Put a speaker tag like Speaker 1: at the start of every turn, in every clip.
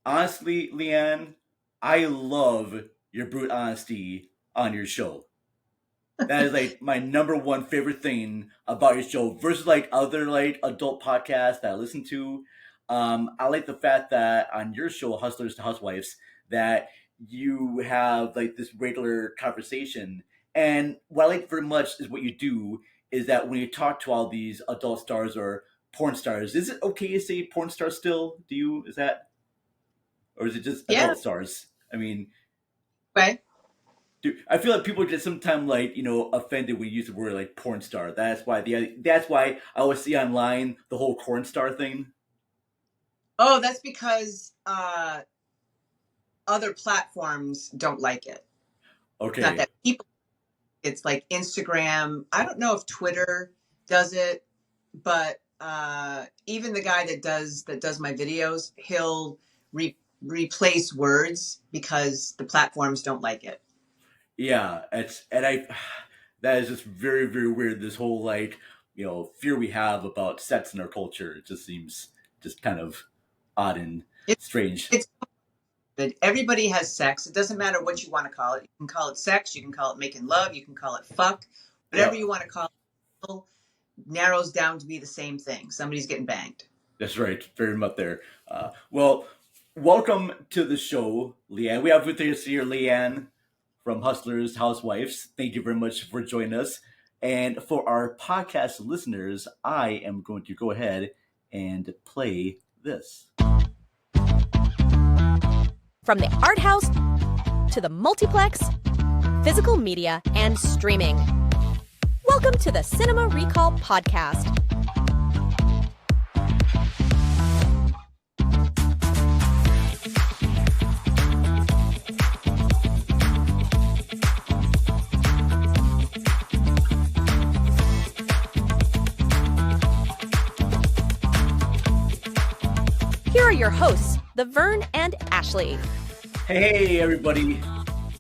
Speaker 1: Honestly, Leigh Ann, I love your brute honesty on your show. That is like my number one favorite thing about your show versus like other like adult podcasts that I listen to. I like the fact that on your show, Hustlers to Housewives, that you have like this regular conversation. And what I like very much is what you do is that when you talk to all these adult stars or porn stars, is it okay to say porn star still? Do you, is that, or is it just
Speaker 2: Yeah.
Speaker 1: adult stars? I mean,
Speaker 2: Way.
Speaker 1: dude, I feel like people get sometimes like offended when you use the word like porn star. That's why I always see online the whole corn star thing.
Speaker 2: Oh, that's because other platforms don't like it. It's not
Speaker 1: Okay,
Speaker 2: that people. It's like Instagram. I don't know if Twitter does it, but even the guy that does my videos, he'll replace words because the platforms don't like it.
Speaker 1: yeah, it's and I that is just very very weird. This whole like fear we have about sex in our culture. It just seems just kind of odd and
Speaker 2: It,
Speaker 1: strange.
Speaker 2: it's good. Everybody has sex. It doesn't matter what you want to call it. You can call it sex. You can call it making love. You can call it fuck. Whatever
Speaker 1: Yeah,
Speaker 2: you want to call it narrows down to be the same thing. Somebody's getting banged.
Speaker 1: that's right. Very much there. Well, welcome to the show, Leanne. We have with us here Leanne from Hustlers Housewives. Thank you very much for joining us. And for our podcast listeners, I am going to go ahead and play this.
Speaker 3: From the art house to the multiplex, physical media, and streaming. Welcome to the Cinema Recall Podcast. Here are your hosts, the Vern and Ashley.
Speaker 1: Hey, everybody.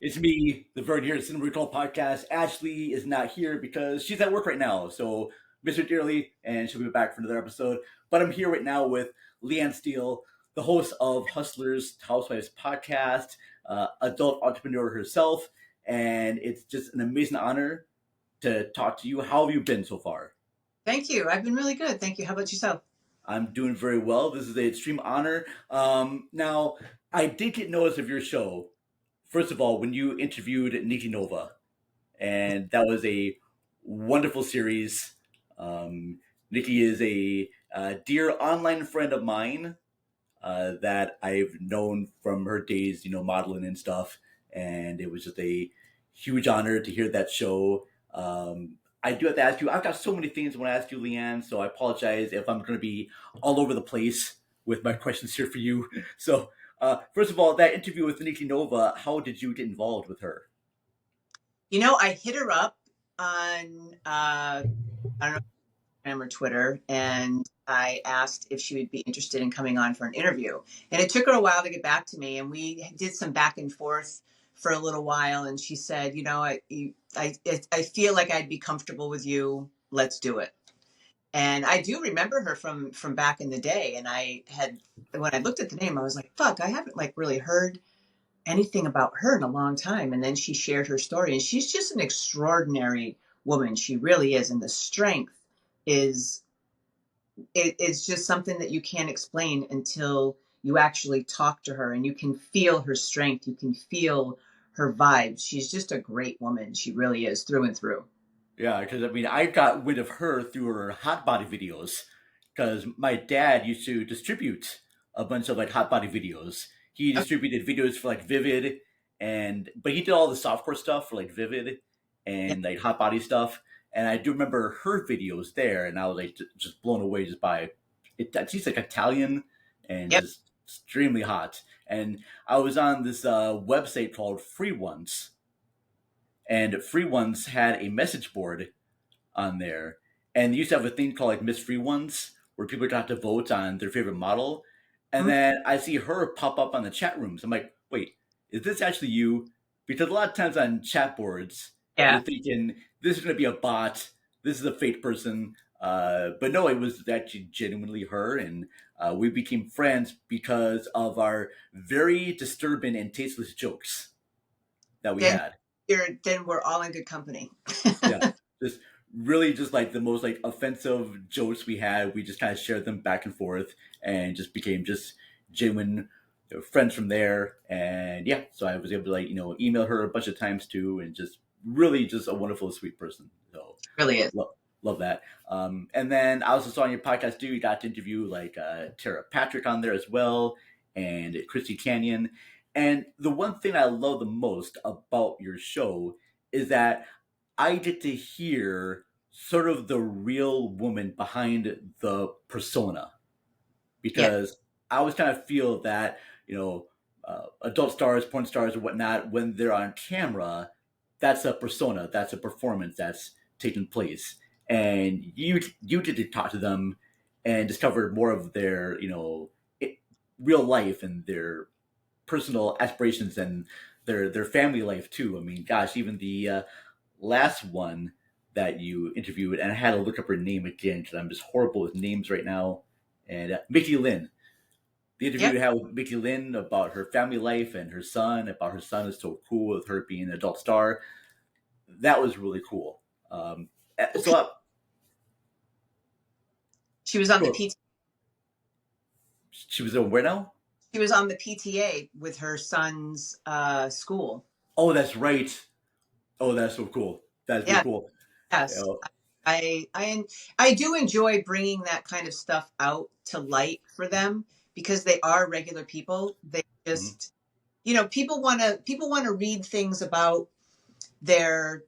Speaker 1: It's me, the Vern here at Cinema Recall Podcast. Ashley is not here because she's at work right now. So, miss her dearly, and she'll be back for another episode. But I'm here right now with Leanne Steele, the host of Hustlers Housewives podcast, adult entrepreneur herself. And it's just an amazing honor to talk to you. How have you been so far?
Speaker 2: Thank you. I've been really good. Thank you. How about yourself?
Speaker 1: I'm doing very well. This is an extreme honor. Now, I did get notice of your show. First of all, when you interviewed Nikki Nova, and that was a wonderful series. Nikki is a dear online friend of mine that I've known from her days, modeling and stuff. And it was just a huge honor to hear that show. I do have to ask you, I've got so many things I want to ask you, Leanne, so I apologize if I'm going to be all over the place with my questions here for you. So, first of all, that interview with Nikki Nova, how did you get involved with her?
Speaker 2: I hit her up on I don't know, Instagram or Twitter, and I asked if she would be interested in coming on for an interview. And it took her a while to get back to me, and we did some back and forth for a little while. And she said, I feel like I'd be comfortable with you. Let's do it. And I do remember her from back in the day. And when I looked at the name, I was like, fuck, I haven't like really heard anything about her in a long time. And then she shared her story, and she's just an extraordinary woman. She really is. And the strength is it's just something that you can't explain until you actually talk to her, and you can feel her strength. You can feel her vibes. She's just a great woman. She really is, through and through.
Speaker 1: Yeah, because I mean, I got wind of her through her hot body videos. Because my dad used to distribute a bunch of like hot body videos. He distributed videos for like Vivid, but he did all the softcore stuff for like Vivid
Speaker 2: Yeah.
Speaker 1: and like hot body stuff. And I do remember her videos there, and I was like just blown away just by it. She's like Italian and
Speaker 2: Yep.
Speaker 1: just extremely hot. And I was on this website called Free Ones, and Free Ones had a message board on there, and they used to have a thing called like Miss Free Ones, where people got to vote on their favorite model. And
Speaker 2: Mhm.
Speaker 1: then I see her pop up on the chat rooms. I'm like, wait, is this actually you? Because a lot of times on chat boards, you're
Speaker 2: Yeah.
Speaker 1: thinking this is going to be a bot, this is a fake person. But no, it was actually genuinely her, and We became friends because of our very disturbing and tasteless jokes that we
Speaker 2: Then
Speaker 1: had.
Speaker 2: then we're all in good company.
Speaker 1: Yeah, just really just like the most like offensive jokes we had. We just kind of shared them back and forth, and just became just genuine friends from there. And yeah, so I was able to like email her a bunch of times too, and just really just a wonderful, sweet person. So
Speaker 2: Really is.
Speaker 1: love that. And then I also saw on your podcast too, you got to interview like Tara Patrick on there as well, and Christy Canyon. And the one thing I love the most about your show is that I get to hear sort of the real woman behind the persona,
Speaker 2: Yeah.
Speaker 1: because I always kind of feel that adult stars, porn stars, or whatnot, when they're on camera, that's a persona, that's a performance that's taking place, and you get to talk to them and discover more of their real life and their personal aspirations and their family life too. I mean, gosh, even the last one that you interviewed, and I had to look up her name again because I'm just horrible with names right now. And Mickey Lynn, the interview
Speaker 2: Yep.
Speaker 1: you had with Mickey Lynn about her family life and her son, about her son is so cool with her being an adult star. That was really cool. So
Speaker 2: She was on the
Speaker 1: sure.
Speaker 2: PT.
Speaker 1: She was in where now?
Speaker 2: She was on the PTA with her son's school.
Speaker 1: Oh, that's right. Oh, that's so cool. That's really
Speaker 2: Yeah.
Speaker 1: cool. You
Speaker 2: Yes.
Speaker 1: know,
Speaker 2: I do enjoy bringing that kind of stuff out to light for them because they are regular people. They
Speaker 1: mhm,
Speaker 2: just, people want to read things about their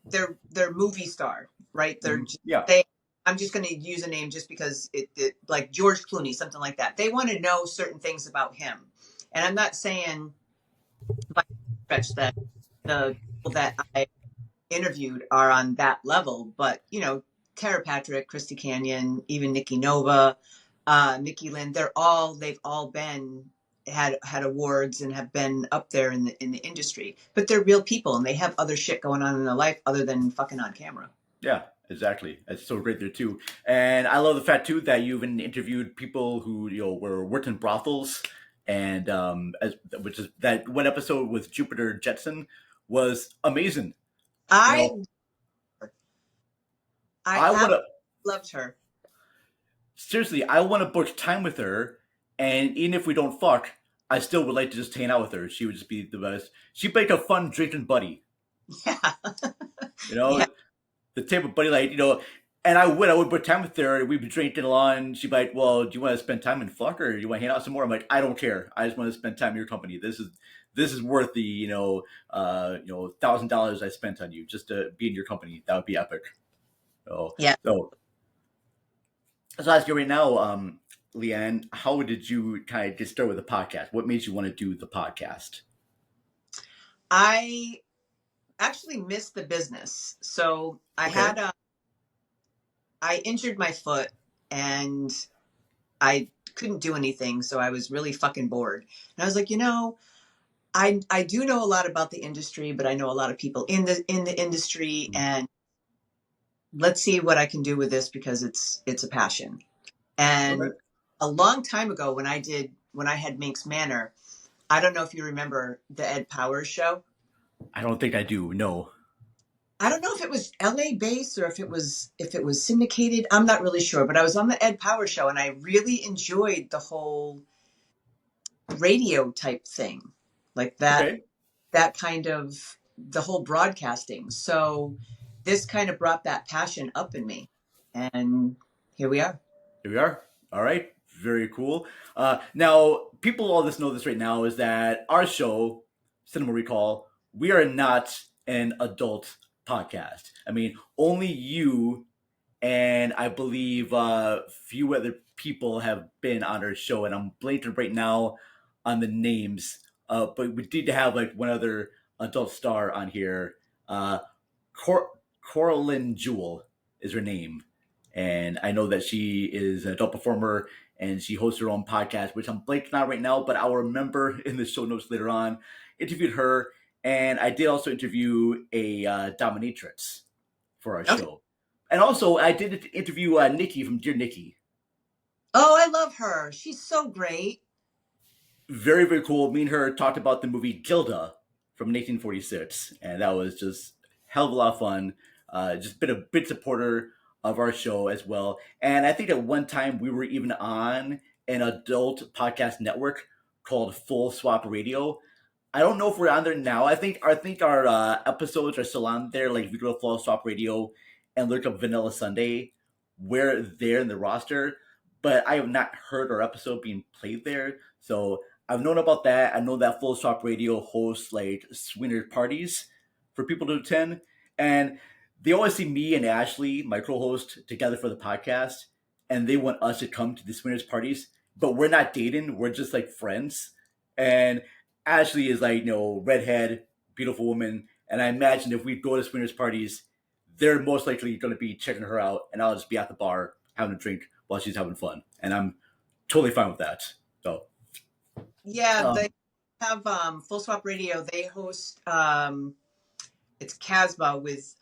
Speaker 2: their movie star, right?
Speaker 1: mhm. Yeah,
Speaker 2: They I'm just going to use a name just because it like George Clooney, something like that. They want to know certain things about him, and I'm not saying by any stretch that the people that I interviewed are on that level, but Tara Patrick, Christy Canyon, even Nikki Nova, Nikki Lynn, they've all been had awards and have been up there in the industry, but they're real people and they have other shit going on in their life other than fucking on camera.
Speaker 1: yeah, exactly. It's so great there too. And I love the fact too that you even interviewed people who were worked in brothels, and which is that one episode with Jupiter Jetson was amazing. You
Speaker 2: I
Speaker 1: know,
Speaker 2: I
Speaker 1: I want
Speaker 2: have
Speaker 1: to
Speaker 2: loved her.
Speaker 1: seriously, I want to book time with her, and even if we don't fuck, I still would like to just hang out with her. She would just be the best. She'd make a fun drinking buddy.
Speaker 2: Yeah.
Speaker 1: You
Speaker 2: Yeah.
Speaker 1: know, the type of buddy like and I would put time with her, and we'd be drinking along, and she'd be like, well, do you want to spend time in fuck, or do you want to hang out some more? I'm like, I don't care, I just want to spend time in your company. This is worth the $1,000 I spent on you just to be in your company. That would be epic. so
Speaker 2: Yeah.
Speaker 1: so so I ask you right now, Leigh Ann, how did you kind of get started with the podcast? What made you want to do the podcast?
Speaker 2: I actually missed the business. So
Speaker 1: Okay.
Speaker 2: I injured my foot and I couldn't do anything, so I was really fucking bored. And I was like, I do know a lot about the industry, but I know a lot of people in the industry, and let's see what I can do with this because it's a passion.
Speaker 1: Okay.
Speaker 2: And a long time ago when I had Minx Manor, I don't know if you remember the Ed Powers show.
Speaker 1: I don't think I do. No.
Speaker 2: I don't know if it was LA based or if it was syndicated. I'm not really sure, but I was on the Ed Powers show and I really enjoyed the whole radio type thing. Like
Speaker 1: Okay.
Speaker 2: that kind of the whole broadcasting. So this kind of brought that passion up in me. And here we are.
Speaker 1: Here we are. All right. Very cool. Now, people all this know this right now is that our show, Cinema Recall, we are not an adult podcast. I mean, only you and I believe few other people have been on our show, and I'm blanking right now on the names. But we did have like one other adult star on here. Uh, Coraline Jewell is her name, and I know that she is an adult performer and she hosts her own podcast, which I'm blanking on right now, but I'll remember in the show notes later on. Interviewed her, and I did also interview a dominatrix for our
Speaker 2: Okay.
Speaker 1: show, and also I did interview Nikki from Dear Nikki.
Speaker 2: Oh, I love her. She's so great.
Speaker 1: Very, very cool. Me and her talked about the movie Gilda from 1946, and that was just hell of a lot of fun. Just been a big supporter of our show as well. And I think at one time we were even on an adult podcast network called Full Swap Radio. I don't know if we're on there now. I think our episodes are still on there. Like if you go to Full Swap Radio and look up Vanilla Sunday, we're there in the roster. But I have not heard our episode being played there. So I've known about that. I know that Full Swap Radio hosts like swinger parties for people to attend, and they always see me and Ashley, my co-host, together for the podcast, and they want us to come to the swingers parties. But we're not dating; we're just like friends. And Ashley is like, redhead, beautiful woman, and I imagine if we go to swingers parties, they're most likely going to be checking her out, and I'll just be at the bar having a drink while she's having fun, and I'm totally fine with that. So,
Speaker 2: Yeah,
Speaker 1: um,
Speaker 2: they have Full Swap Radio. They host it's Casbah with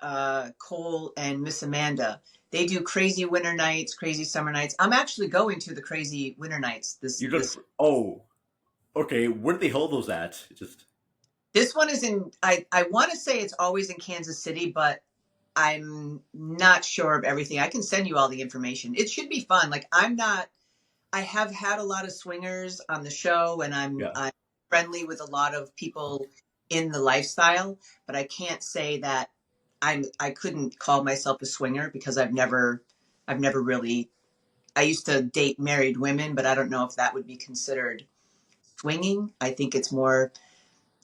Speaker 2: Cole and Miss Amanda. They do crazy winter nights, crazy summer nights. I'm actually going to the crazy winter nights
Speaker 1: you're gonna.
Speaker 2: this
Speaker 1: Oh, okay. Where do they hold those at? Just
Speaker 2: this one is in I want to say it's always in Kansas City, but I'm not sure of everything. I can send you all the information. It should be fun. Like I have had a lot of swingers on the show, and
Speaker 1: yeah.
Speaker 2: I'm friendly with a lot of people in the lifestyle, but I can't say that I couldn't call myself a swinger because I've never really. I used to date married women, but I don't know if that would be considered swinging. I think it's more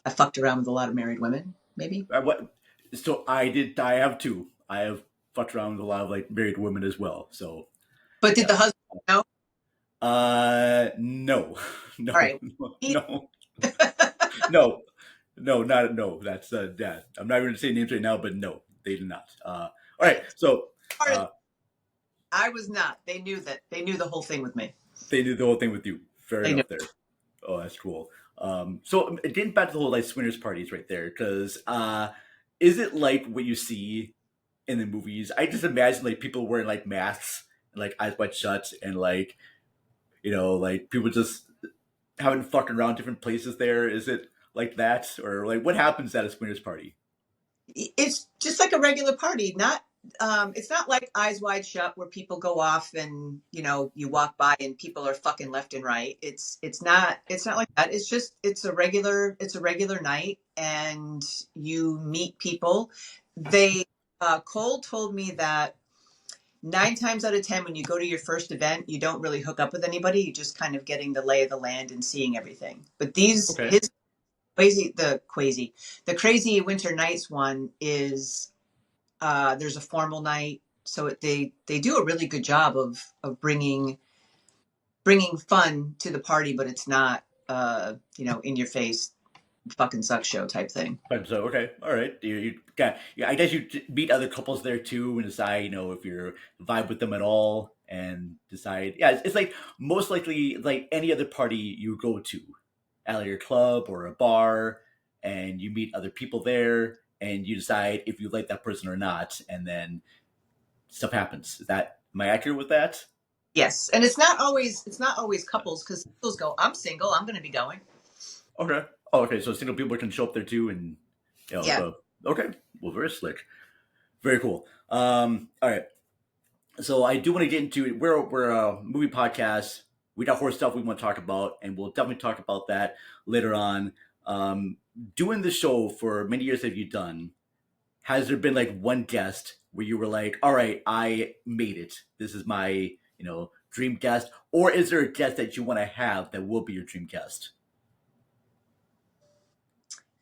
Speaker 2: I fucked around with a lot of married women, maybe.
Speaker 1: What? So I did. I have two. I have fucked around with a lot of like married women as well. So
Speaker 2: But did
Speaker 1: yeah.
Speaker 2: the husband know?
Speaker 1: No,
Speaker 2: All
Speaker 1: no,
Speaker 2: right. He,
Speaker 1: no, no, no, not no. That's dad. I'm not even gonna say names right now, but no, they did not. All right. So
Speaker 2: part of
Speaker 1: uh,
Speaker 2: I was not. They knew the whole thing with me.
Speaker 1: they did the whole thing with you. Fair
Speaker 2: They knew.
Speaker 1: enough. There. Oh, that's cool. So getting back to the whole like swingers parties right there, because is it like what you see in the movies? I just imagine like people wearing like masks and like eyes wide shut and like like people just having fucking around different places there. Is it like that? Or like what happens at a swingers party?
Speaker 2: It's just like a regular party. Not it's not like Eyes Wide Shut where people go off and you walk by and people are fucking left and right. It's not like that. It's a regular night and you meet people. They Cole told me that 9 times out of 10 when you go to your first event you don't really hook up with anybody. You just kind of getting the lay of the land and seeing everything. But these
Speaker 1: Okay.
Speaker 2: his the crazy winter nights one is there's a formal night, so they do a really good job of bringing fun to the party, but it's not in your face fucking suck show type thing.
Speaker 1: So okay, all right. You got. Yeah, I guess you meet other couples there too and decide if you're vibe with them at all and decide. Yeah, it's like most likely like any other party you go to, at your club or a bar, and you meet other people there and you decide if you like that person or not, and then stuff happens. Is that am I accurate with that?
Speaker 2: Yes, and it's not always couples because singles go, I'm single, I'm going to be going.
Speaker 1: Okay. Oh, okay. So single people can show up there too, and
Speaker 2: Yeah.
Speaker 1: so okay. Well, very slick. Very cool. All right. So I do want to get into it. We're a movie podcast. We got horror stuff we want to talk about, and we'll definitely talk about that later on. Um, Doing the show for many years have you done? Has there been like one guest where you were like, "All right, I made it. This is my dream guest," or is there a guest that you want to have that will be your dream guest?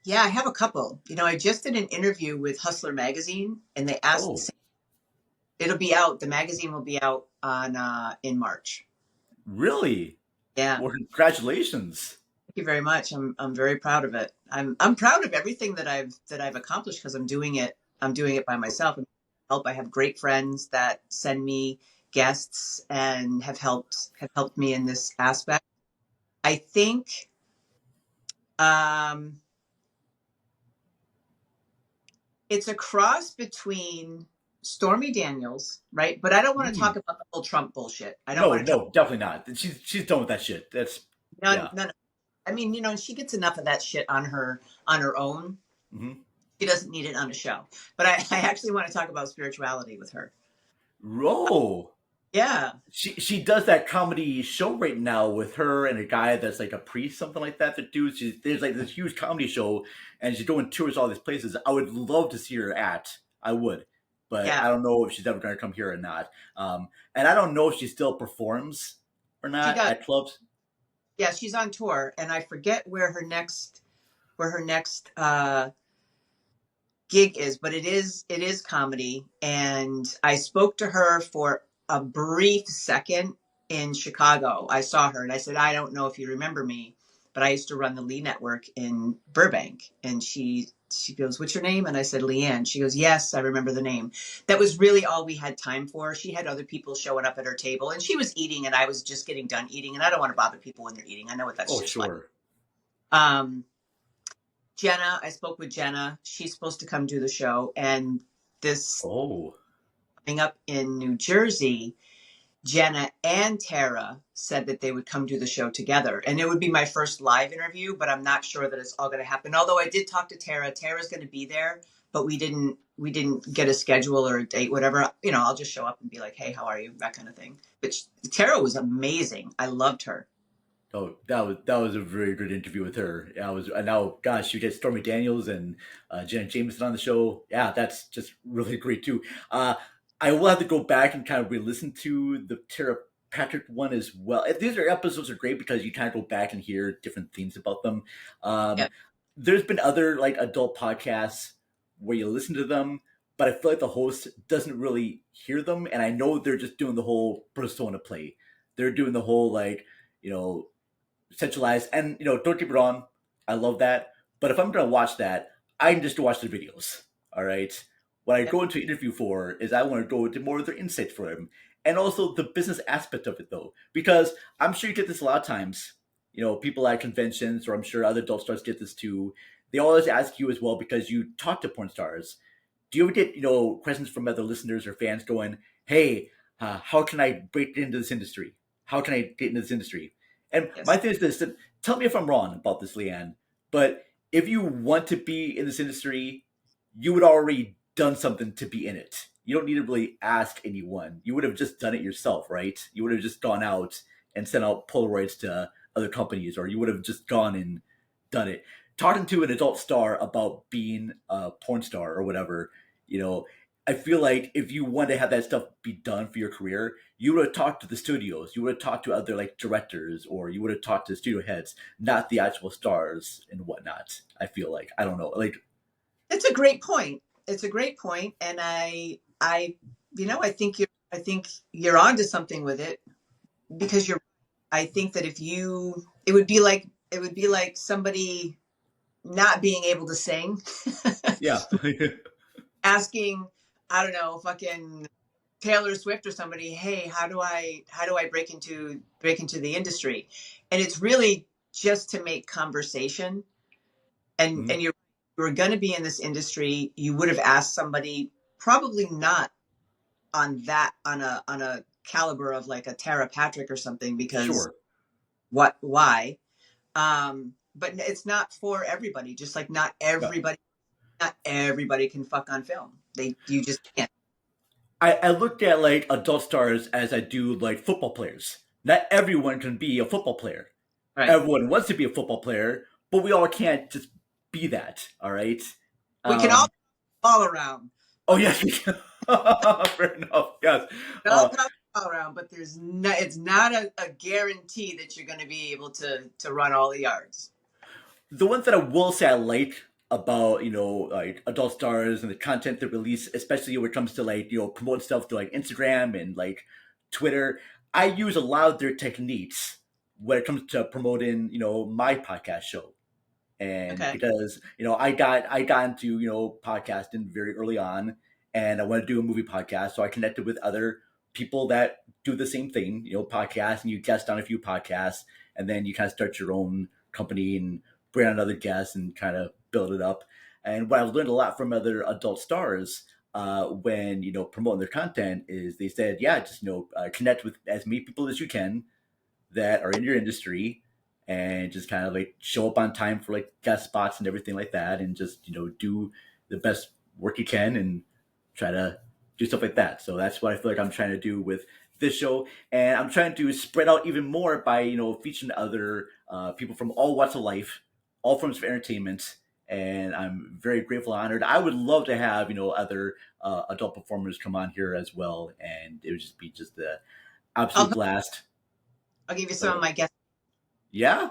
Speaker 2: Yeah, I have a couple. I just did an interview with Hustler magazine and they asked the
Speaker 1: Oh,
Speaker 2: same. It'll be out. The magazine will be out on in March.
Speaker 1: really?
Speaker 2: Yeah.
Speaker 1: Well, congratulations.
Speaker 2: Thank you very much. I'm very proud of it. I'm proud of everything that I've accomplished because I'm doing it. I'm doing it by myself. I have great friends that send me guests and have helped me in this aspect. I think um, it's a cross between Stormy Daniels, right? But I don't want to talk about the whole Trump bullshit. I don't
Speaker 1: No,
Speaker 2: want to talk.
Speaker 1: no, definitely not. She's done with that shit. That's
Speaker 2: None,
Speaker 1: yeah.
Speaker 2: none. I mean, she gets enough of that shit on her own.
Speaker 1: Mm-hmm.
Speaker 2: She doesn't need it on a show. But I actually want to talk about spirituality with her.
Speaker 1: Ro.
Speaker 2: Yeah.
Speaker 1: She does that comedy show right now with her and a guy that's like a priest, something like that. The dude, there's like this huge comedy show, and she's doing tours all these places. I would love to see her at. I would, but
Speaker 2: Yeah.
Speaker 1: I don't know if she's ever going to come here or not. And I don't know if she still performs or
Speaker 2: She
Speaker 1: not
Speaker 2: does.
Speaker 1: at clubs.
Speaker 2: Yeah, she's on tour, and I forget where her next gig is, but it is comedy. And I spoke to her for a brief second in Chicago. I saw her and I said, I don't know if you remember me, but I used to run the Lee Network in Burbank. And she goes, what's your name? And I said, Leigh Ann. She goes, yes, I remember the name. That was really all we had time for. She had other people showing up at her table, and she was eating, and I was just getting done eating. And I don't want to bother people when they're eating. I know what that's
Speaker 1: Oh,
Speaker 2: just like.
Speaker 1: sure.
Speaker 2: Jenna, I spoke with Jenna. She's supposed to come do the show. And this coming up in New Jersey, Jenna and Tara said that they would come do the show together. And it would be my first live interview, but I'm not sure that it's all going to happen. Although I did talk to Tara. Tara's going to be there, but we didn't get a schedule or a date, whatever. I'll just show up and be like, hey, how are you? That kind of thing. But Tara was amazing. I loved her.
Speaker 1: Oh, that was a very good interview with her. Yeah, now, gosh, you get Stormy Daniels and Janet Jameson on the show. Yeah, that's just really great too. I will have to go back and kind of re-listen to the Tara Patrick one as well. These episodes are great because you kind of go back and hear different things about them.
Speaker 2: Yep.
Speaker 1: There's been other like adult podcasts where you listen to them, but I feel like the host doesn't really hear them, and I know they're just doing the whole persona play. They're doing the whole centralized, and don't get me wrong, I love that, but if I'm gonna watch that, I can just watch the videos. All right, what I go into an interview for is I want to go into more of their insights for them, and also the business aspect of it, though, because I'm sure you get this a lot of times. People at conventions, or I'm sure other adult stars get this too. They always ask you as well, because you talk to porn stars. Do you ever get questions from other listeners or fans going, hey, how can I break into this industry? How can I get into this industry? And my thing is this, tell me if I'm wrong about this, Leigh Ann, but if you want to be in this industry, you would already done something to be in it. You don't need to really ask anyone. You would have just done it yourself, right? You would have just gone out and sent out Polaroids to other companies, or you would have just gone and done it. Talking to an adult star about being a porn star or whatever, I feel like if you want to have that stuff be done for your career, you would have talked to the studios, you would have talked to other directors, or you would have talked to studio heads, not the actual stars and whatnot. I feel like, I don't know,
Speaker 2: it's a great point. It's a great point, and I think you're onto something with it, because I think that it would be like somebody not being able to sing.
Speaker 1: Yeah.
Speaker 2: Asking, I don't know, fucking Taylor Swift or somebody, hey, how do I break into the industry? And it's really just to make conversation. And you're going to be in this industry. You would have asked somebody, probably not on a caliber of like a Tara Patrick or something, because why? But it's not for everybody. Just like not everybody can fuck on film. You just can't.
Speaker 1: I looked at adult stars as I do football players. Not everyone can be a football player.
Speaker 2: Right.
Speaker 1: Everyone wants to be a football player, but we all can't just be that. All right.
Speaker 2: We can all around.
Speaker 1: Oh yes, we can. Fair enough. Yes.
Speaker 2: All around, but it's not a guarantee that you're going to be able to run all the yards.
Speaker 1: The ones that I will say I like about adult stars and the content they release, especially when it comes to promote stuff to Instagram and Twitter, I use a lot of their techniques when it comes to promoting my podcast show. And because I got into podcasting very early on, and I wanted to do a movie podcast, so I connected with other people that do the same thing, podcasts, and you guest on a few podcasts, and then you kind of start your own company and bring on other guests and kind of build it up. And what I've learned a lot from other adult stars, when promoting their content is they said, yeah, just connect with as many people as you can that are in your industry, and just kind of like show up on time for like guest spots and everything like that, and just do the best work you can and try to do stuff like that. So that's what I feel like I'm trying to do with this show, and I'm trying to spread out even more by featuring other people from all walks of life, all forms of entertainment. And I'm very grateful and honored. I would love to have other adult performers come on here as well, and it would just be just the
Speaker 2: I'll
Speaker 1: absolute
Speaker 2: go,
Speaker 1: blast.
Speaker 2: I'll give you some of
Speaker 1: So
Speaker 2: my guests.
Speaker 1: yeah.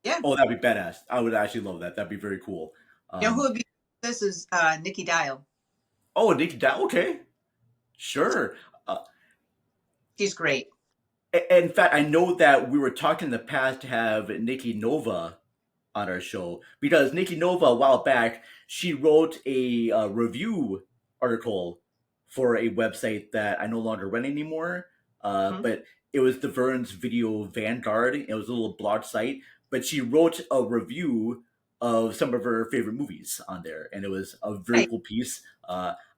Speaker 2: Yeah.
Speaker 1: Oh, that'd be badass. I would actually love that. That'd be very cool.
Speaker 2: You know who would be, this is Nikki Dial.
Speaker 1: Oh, Nikki Dow. Okay, sure. Uh,
Speaker 2: She's great.
Speaker 1: in fact, I know that we were talking in the past to have Nikki Nova on our show, because Nikki Nova a while back she wrote a review article for a website that I no longer run anymore.
Speaker 2: Mhm.
Speaker 1: But it was the Vern's Video Vanguard. It was a little blog site, but she wrote a review of some of her favorite movies on there, and it was a very
Speaker 2: Right.
Speaker 1: cool piece.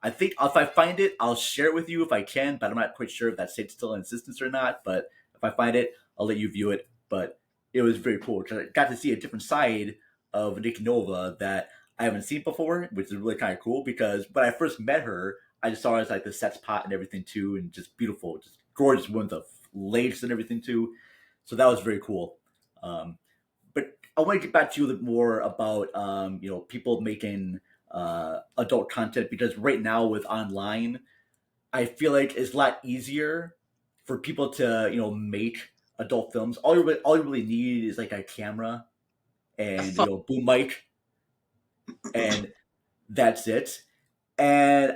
Speaker 1: I think if I find it, I'll share it with you if I can, but I'm not quite sure if that site's still in existence or not. But if I find it, I'll let you view it. But it was very cool because I got to see a different side of Nick Nova that I haven't seen before, which is really kind of cool. Because when I first met her, I just saw her as like the sex pot and everything too, and just beautiful, just gorgeous with the legs and everything too. So that was very cool. But I want to get back to you a little bit more about people making adult content, because right now with online, I feel like it's a lot easier for people to make adult films. All you really need is like a camera
Speaker 2: A
Speaker 1: and
Speaker 2: phone.
Speaker 1: boom mic, and that's it. And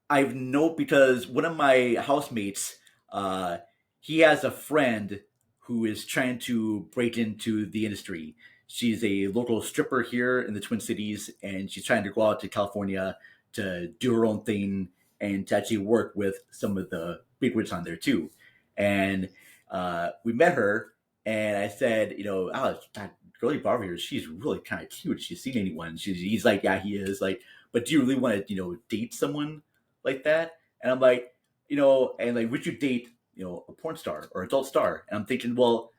Speaker 1: I've known, because one of my housemates, uh, he has a friend who is trying to break into the industry. She's a local stripper here in the Twin Cities, and she's trying to go out to California to do her own thing and to actually work with some of the bigwigs on there too. And we met her, and I said, oh, that girl you brought over here, she's really kind of cute. She's seen anyone? He's like, yeah, he is. Like, but do you really want to date someone like that? And I'm like, and like, would you date a porn star or adult star? And I'm thinking, well,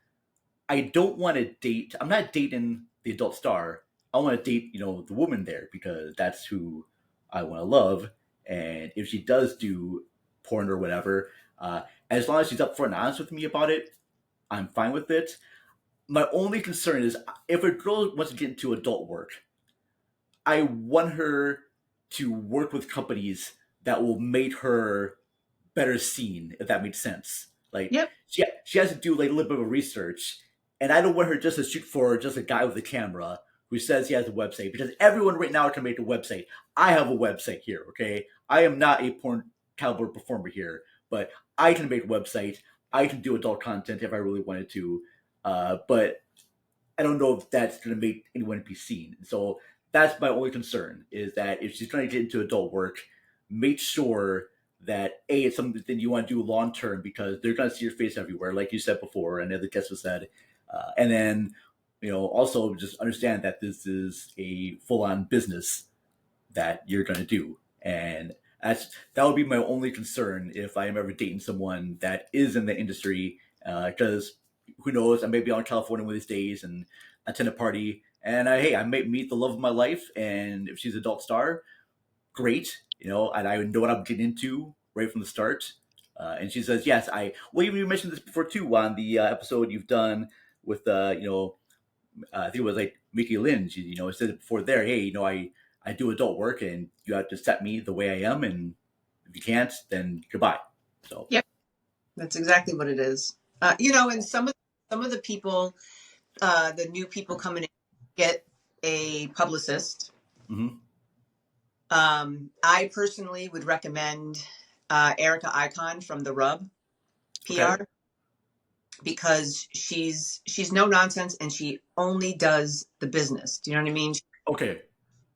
Speaker 1: I don't want to date. I'm not dating the adult star. I want to date the woman there, because that's who I want to love. And if she does do porn or whatever, as long as she's upfront and honest with me about it, I'm fine with it. My only concern is, if a girl wants to get into adult work, I want her to work with companies that will make her better seen, if that makes sense. Like,
Speaker 2: Yep.
Speaker 1: she has to do like a little bit of research, and I don't want her just to shoot for just a guy with a camera who says he has a website, because everyone right now can make a website. I have a website here, okay? I am not a porn caliber performer here, but I can make a website. I can do adult content if I really wanted to, but I don't know if that's going to make anyone be seen. So that's my only concern, is that if she's trying to get into adult work, make sure that it's something you want to do long term, because they're going to see your face everywhere, like you said before, and the other guest has said. And then, also just understand that this is a full on business that you're going to do. And that would be my only concern if I am ever dating someone that is in the industry, because who knows, I may be out in California one of these days and attend a party, and I may meet the love of my life, and if she's an adult star, great, and I know what I'm getting into right from the start. And she says, yes, well, you mentioned this before too on the episode you've done with, I think it was like Mickey Lynn. She, said it before there, hey, I do adult work, and you have to accept me the way I am. And if you can't, then goodbye. So,
Speaker 2: Yep. That's exactly what it is. And some of the people, the new people coming in, get a publicist.
Speaker 1: mhm.
Speaker 2: I personally would recommend Erica Icon from The Rub PR,
Speaker 1: Okay.
Speaker 2: because she's no nonsense, and she only does the business. Do you know what I mean? She
Speaker 1: Okay.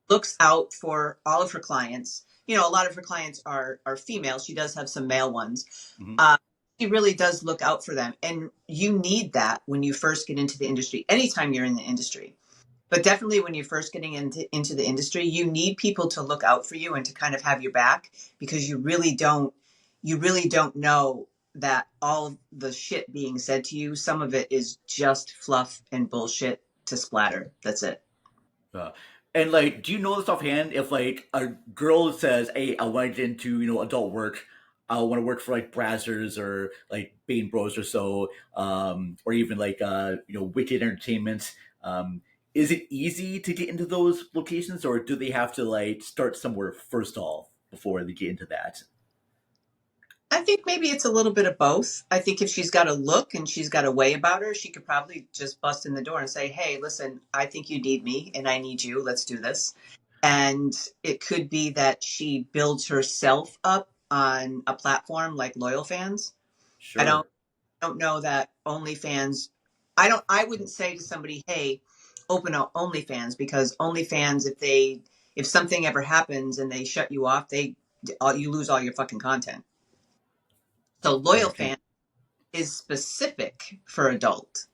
Speaker 2: looks out for all of her clients. A lot of her clients are female. She does have some male ones.
Speaker 1: Mhm.
Speaker 2: She really does look out for them, and you need that when you first get into the industry. Anytime you're in the industry, But definitely when you're first getting into the industry, you need people to look out for you and to kind of have your back, because you really don't know that all the shit being said to you, some of it is just fluff and bullshit to splatter. That's it.
Speaker 1: Uh, and like, do you know this offhand? If like a girl says, "Hey, I want to get into adult work. I want to work for like Brazzers or like Bain Bros or so, or even like Wicked Entertainment." Is it easy to get into those locations, or do they have to like start somewhere first off before they get into that?
Speaker 2: I think maybe it's a little bit of both. I think if she's got a look and she's got a way about her, she could probably just bust in the door and say, "Hey, listen, I think you need me and I need you. Let's do this." And it could be that she builds herself up on a platform like Loyal Fans. I don't
Speaker 1: Sure.
Speaker 2: don't know that OnlyFans. I wouldn't say to somebody, "Hey, open up OnlyFans," because OnlyFans, if something ever happens and they shut you off, you lose all your fucking content. So Loyal
Speaker 1: Okay.
Speaker 2: Fan is specific for adult.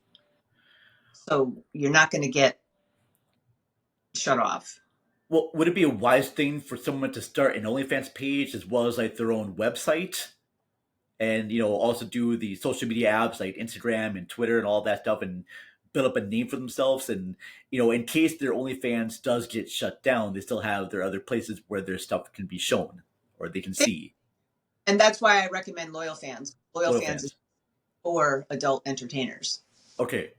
Speaker 2: So you're not going to get shut off.
Speaker 1: Well, would it be a wise thing for someone to start an OnlyFans page as well as like their own website? And also do the social media apps like Instagram and Twitter and all that stuff, and build up a name for themselves. And in case their OnlyFans does get shut down, they still have their other places where their stuff can be shown or they can see.
Speaker 2: And that's why I recommend Loyal Fans. Loyal
Speaker 1: Loyal
Speaker 2: Fans is
Speaker 1: fans.
Speaker 2: for adult entertainers.
Speaker 1: Okay,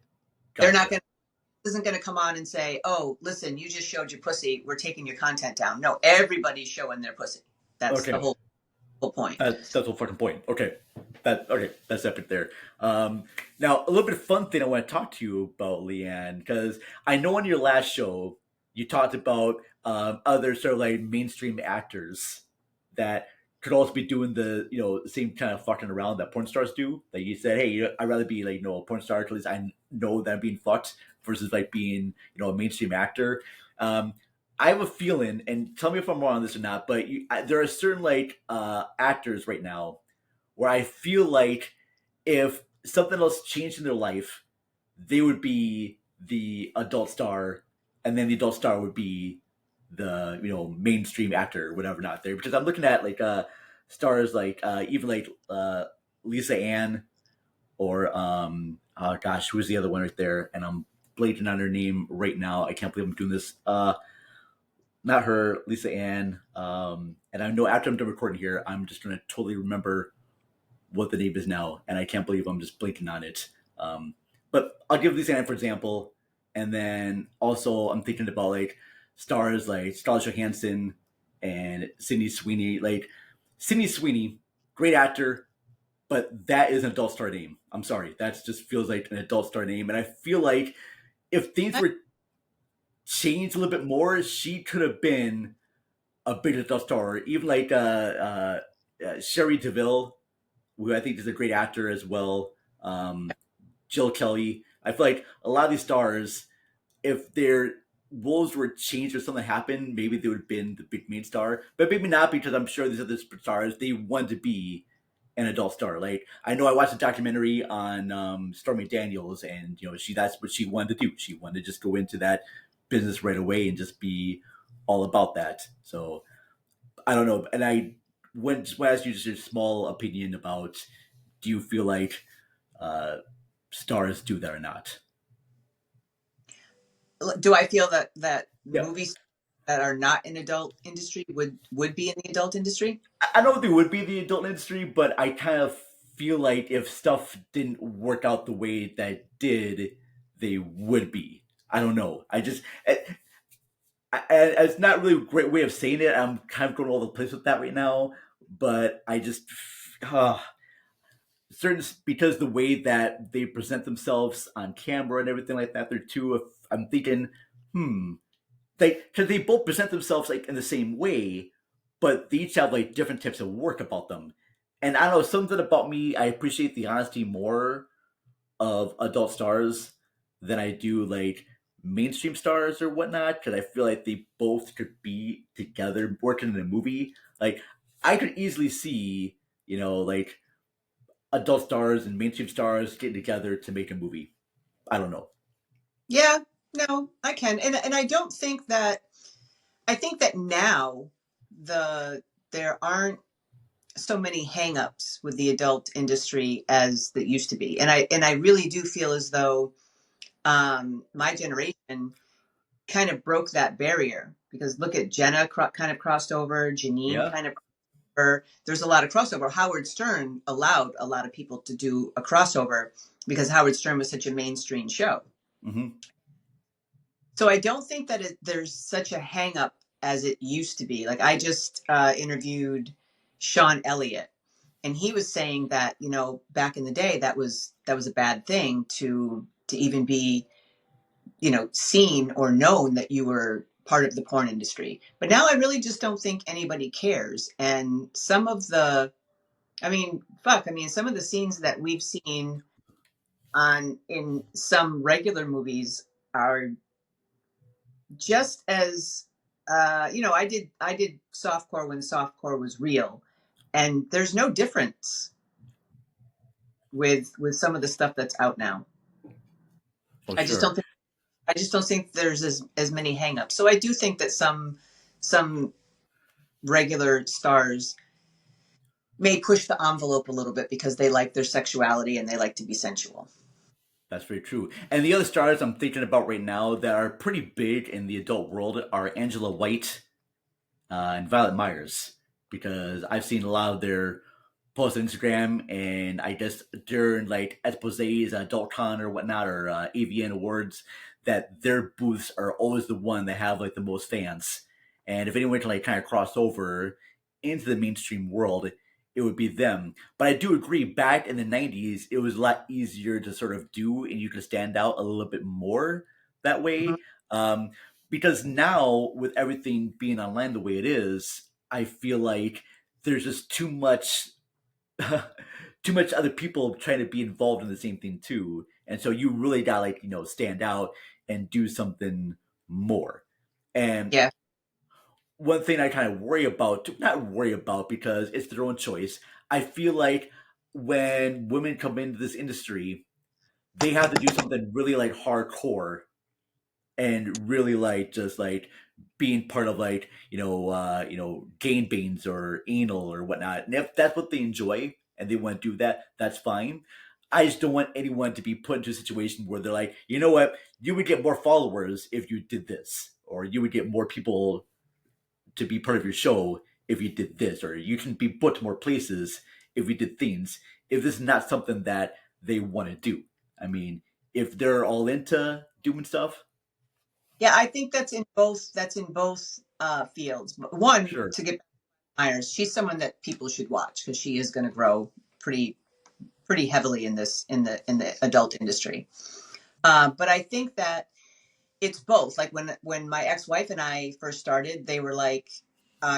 Speaker 2: They're not
Speaker 1: gotcha.
Speaker 2: going to isn't going to come on and say, "Oh, listen, you just showed your pussy. We're taking your content down." No, everybody's showing their pussy. That's the
Speaker 1: Okay,
Speaker 2: whole point.
Speaker 1: that's the whole fucking point. Okay, that's epic there. Now a little bit of fun thing I want to talk to you about, Leigh Ann, because I know on your last show you talked about other sort of like mainstream actors that could also be doing the same kind of fucking around that porn stars do. Like you said, hey, I'd rather be like a porn star, at least I know that I'm being fucked, versus like being a mainstream actor. Um, I have a feeling, and tell me if I'm wrong on this or not, but there are certain like actors right now where I feel like if something else changed in their life, they would be the adult star, and then the adult star would be the mainstream actor or whatever not there. Because I'm looking at like stars like even like Lisa Ann or oh gosh, who's the other one right there? And I'm blanking on her name right now. I can't believe I'm doing this. Not her, Lisa Ann. And I know after I'm done recording here, I'm just gonna totally remember what the name is now, and I can't believe I'm just blanking on it. But I'll give Lisa Ann for example, and then also I'm thinking about like stars like Scarlett Johansson and Sydney Sweeney. Like Sydney Sweeney, great actor, but that is an adult star name. I'm sorry, that just feels like an adult star name, and I feel like if things were changed a little bit more, she could have been a big adult star. Even like Sherry DeVille, who I think is a great actor as well. Jill Kelly. I feel like a lot of these stars, if their roles were changed or something happened, maybe they would have been the big main star. But maybe not, because I'm sure these other stars, they want to be an adult star. Like I know I watched a documentary on Stormy Daniels, and that's what she wanted to do. She wanted to just go into that business right away and just be all about that. So I don't know, and I just want to ask you just a small opinion about: do you feel like uh, stars do that or not?
Speaker 2: Do I feel that
Speaker 1: Yeah,
Speaker 2: movies that are not in adult industry would be in the adult industry?
Speaker 1: I know they would be the adult industry, but I kind of feel like if stuff didn't work out the way that it did, they would be. I don't know. It's not really a great way of saying it. I'm kind of going all over the place with that right now, but I just uh, certain because the way that they present themselves on camera and everything like that, they're too. I'm thinking, because they both present themselves like in the same way, but they each have like different types of work about them. And I don't know, something about me, I appreciate the honesty more of adult stars than I do like mainstream stars or whatnot, because I feel like they both could be together working in a movie. Like I could easily see, like adult stars and mainstream stars getting together to make a movie. I don't know.
Speaker 2: Yeah. No, I can. And I don't think that, I think that now there aren't so many hangups with the adult industry as that used to be. And I really do feel as though my generation kind of broke that barrier, because look at Jenna kind of crossed over, Janine
Speaker 1: Yeah.
Speaker 2: kind of, there's a lot of crossover. Howard Stern allowed a lot of people to do a crossover because Howard Stern was such a mainstream show.
Speaker 1: Hmm.
Speaker 2: So I don't think that there's such a hang up as it used to be. Like I just interviewed Sean Elliott, and he was saying that, you know, back in the day that was a bad thing to even be, you know, seen or known that you were part of the porn industry. But now I really just don't think anybody cares. And some of the, I mean, fuck, I mean, some of the scenes that we've seen on in some regular movies are just as, you know, I did softcore when softcore was real, and there's no difference with some of the stuff that's out now.
Speaker 1: Oh,
Speaker 2: I just
Speaker 1: sure.
Speaker 2: don't think I just don't think there's as many hangups. So I do think that some regular stars may push the envelope a little bit because they like their sexuality and they like to be sensual.
Speaker 1: That's very true. And the other stars I'm thinking about right now that are pretty big in the adult world are Angela White and Violet Myers, because I've seen a lot of their posts on Instagram, and I guess during like exposés, Adult Con or whatnot, or AVN Awards, that their booths are always the one that have like the most fans. And if anyone can like kind of cross over into the mainstream world, it would be them. But I do agree, back in the '90s, it was a lot easier to sort of do, and you could stand out a little bit more that
Speaker 2: Mhm.
Speaker 1: way. Because now, with everything being online the way it is, I feel like there's just too much too much other people trying to be involved in the same thing too, and so you really got like stand out and do something more. And
Speaker 2: Yeah.
Speaker 1: one thing I kind of worry about, not worry about because it's their own choice, I feel like when women come into this industry, they have to do something really like hardcore and really like just like being part of like gain beans or anal or whatnot. And if that's what they enjoy and they want to do that, that's fine. I just don't want anyone to be put into a situation where they're like, you know what, you would get more followers if you did this, or you would get more people to be part of your show if you did this, or you can be put to more places if you did things. If this is not something that they want to do, I mean, if they're all into doing stuff,
Speaker 2: Yeah, I think that's in both fields. But one,
Speaker 1: sure.
Speaker 2: to get Myers, she's someone that people should watch because she is going to grow pretty heavily in this in the adult industry. But I think that it's both. Like when my ex-wife and I first started, they were like,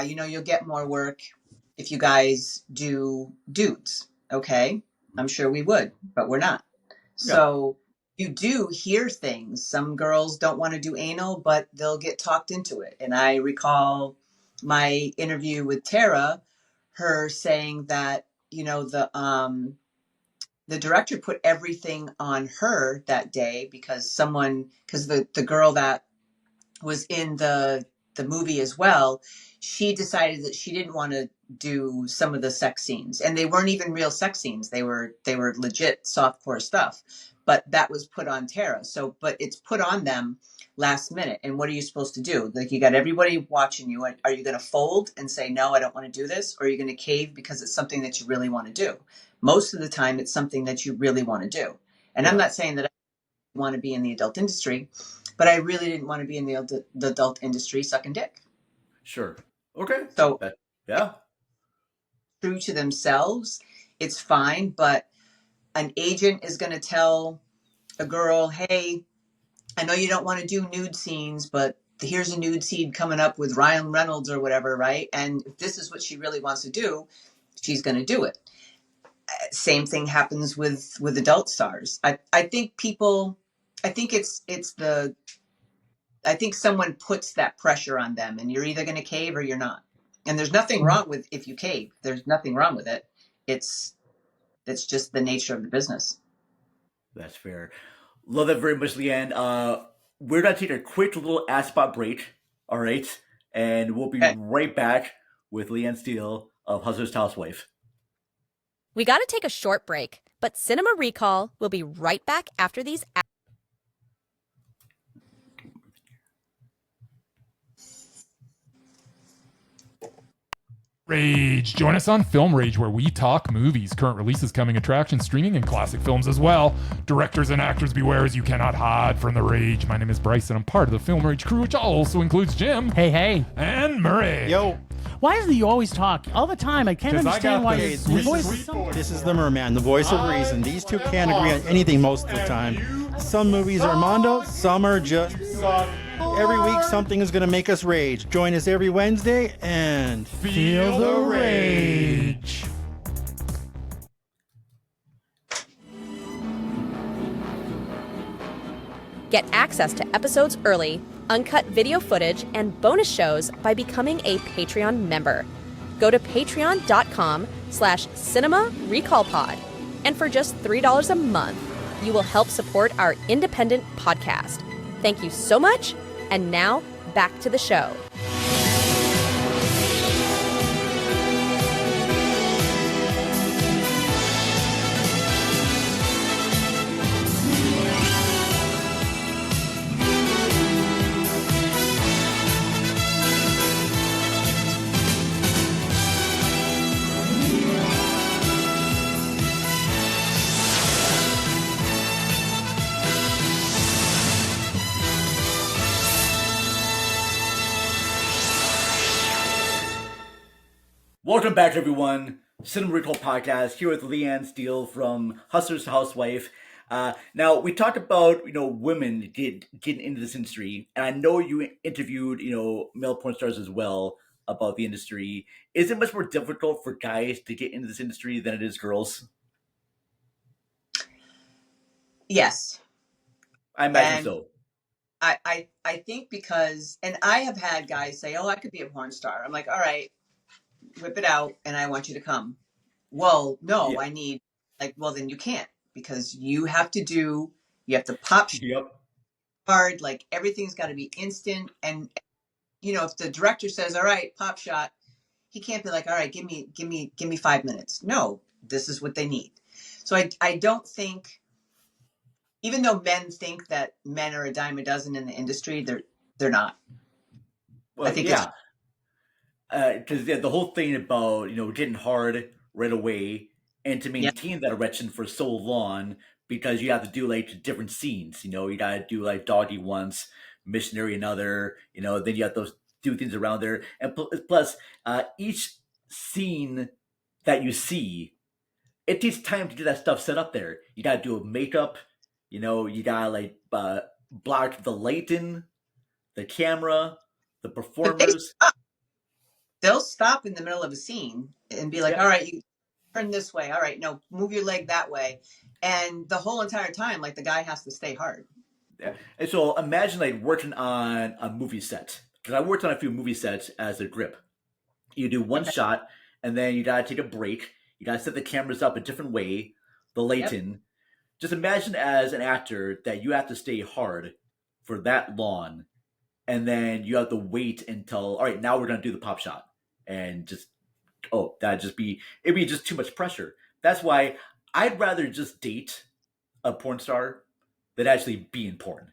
Speaker 2: you know, you'll get more work if you guys do dudes. Okay, I'm sure we would, but we're not.
Speaker 1: Yeah.
Speaker 2: So you do hear things. Some girls don't want to do anal, but they'll get talked into it. And I recall my interview with Tara, her saying that, you know, the director put everything on her that day because the girl that was in the movie as well, she decided that she didn't want to do some of the sex scenes, and they weren't even real sex scenes. They were legit softcore stuff, but that was put on Tara. So, but it's put on them last minute. And what are you supposed to do? Like, you got everybody watching you. Are you going to fold and say no, I don't want to do this, or are you going to cave because it's something that you really want to do? Most of the time, it's something that you really want to do. And I'm
Speaker 1: Yeah.
Speaker 2: not saying that want to be in the adult industry, but I really didn't want to be in the adult industry sucking dick.
Speaker 1: Sure. Okay.
Speaker 2: So
Speaker 1: That. Yeah.
Speaker 2: true to themselves, it's fine. But an agent is going to tell a girl, hey, I know you don't want to do nude scenes, but here's a nude scene coming up with Ryan Reynolds or whatever, right? And if this is what she really wants to do, she's going to do it. Same thing happens with adult stars. I think people, I think it's the I think someone puts that pressure on them, and you're either going to cave or you're not. And there's nothing wrong with if you cave. There's nothing wrong with it. It's it's just the nature of the business.
Speaker 1: That's fair. Love that very much, Leanne. we're going to take a quick little ad spot break. All right. And we'll be
Speaker 2: Okay.
Speaker 1: right back with Leigh Ann Steele of Hustlers Housewife.
Speaker 3: We got to take a short break, but Cinema Recall will be right back after these
Speaker 4: Rage. Join us on Film Rage, where we talk movies, current releases, coming attractions, streaming, and classic films as well. Directors and actors beware, as you cannot hide from the rage. My name is Bryce, and I'm part of the Film Rage crew, which also includes Jim.
Speaker 5: Hey.
Speaker 4: And Murray.
Speaker 6: Yo.
Speaker 5: Why is it you always talk all the time? I can't
Speaker 4: 'Cause I
Speaker 5: understand
Speaker 4: got
Speaker 5: why
Speaker 4: the
Speaker 5: your
Speaker 4: sweet,
Speaker 5: voice
Speaker 4: sweet
Speaker 5: is so...
Speaker 4: voice.
Speaker 6: This is the Merman, the voice of reason. These two can't agree on anything most of the time. Some movies are Mondo, some are just... Every week something is going to make us rage. Join us every Wednesday and...
Speaker 4: Feel the rage.
Speaker 3: Get access to episodes early, uncut video footage, and bonus shows by becoming a Patreon member. Go to patreon.com/cinema recall pod. And for just $3 a month, you will help support our independent podcast. Thank you so much. And now, back to the show.
Speaker 1: Welcome back, everyone. Cinema Recall Podcast here with Leigh Ann Steele from Hustlers Housewife. Now, we talked about, women getting into this industry, and I know you interviewed, male porn stars as well about the industry. Is it much more difficult for guys to get into this industry than it is girls?
Speaker 2: Yes.
Speaker 1: I imagine
Speaker 2: And
Speaker 1: so.
Speaker 2: I think because, and I have had guys say, oh, I could be a porn star. I'm like, all right, whip it out, and I want you to come. Well, no,
Speaker 1: Yeah.
Speaker 2: I need, well, then you can't, because you have to pop
Speaker 1: Yep.
Speaker 2: hard, everything's got to be instant. And, if the director says, all right, pop shot, he can't be like, all right, give me 5 minutes. No, this is what they need. So I don't think, even though men think that men are a dime a dozen in the industry, they're not.
Speaker 1: Well,
Speaker 2: I think
Speaker 1: yeah. Because the whole thing about getting hard right away and to maintain that erection for so long, because you have to do different scenes. You got to do doggy once, missionary another. Then you have to do things around there, and plus each scene that you see, it takes time to get that stuff set up there. You got to do makeup. You got to block the lighting, the camera, the performers.
Speaker 2: they'll stop in the middle of a scene and be like,
Speaker 1: Yeah.
Speaker 2: all right, you turn this way. All right, no, move your leg that way. And the whole entire time, the guy has to stay hard.
Speaker 1: Yeah. And so imagine working on a movie set. Because I worked on a few movie sets as a grip. You do one shot, and then you gotta take a break. You gotta set the cameras up a different way, the lighting. Just imagine as an actor that you have to stay hard for that long, and then you have to wait until, all right, now we're gonna do the pop shot. And it'd be just too much pressure. That's why I'd rather just date a porn star than actually be in porn.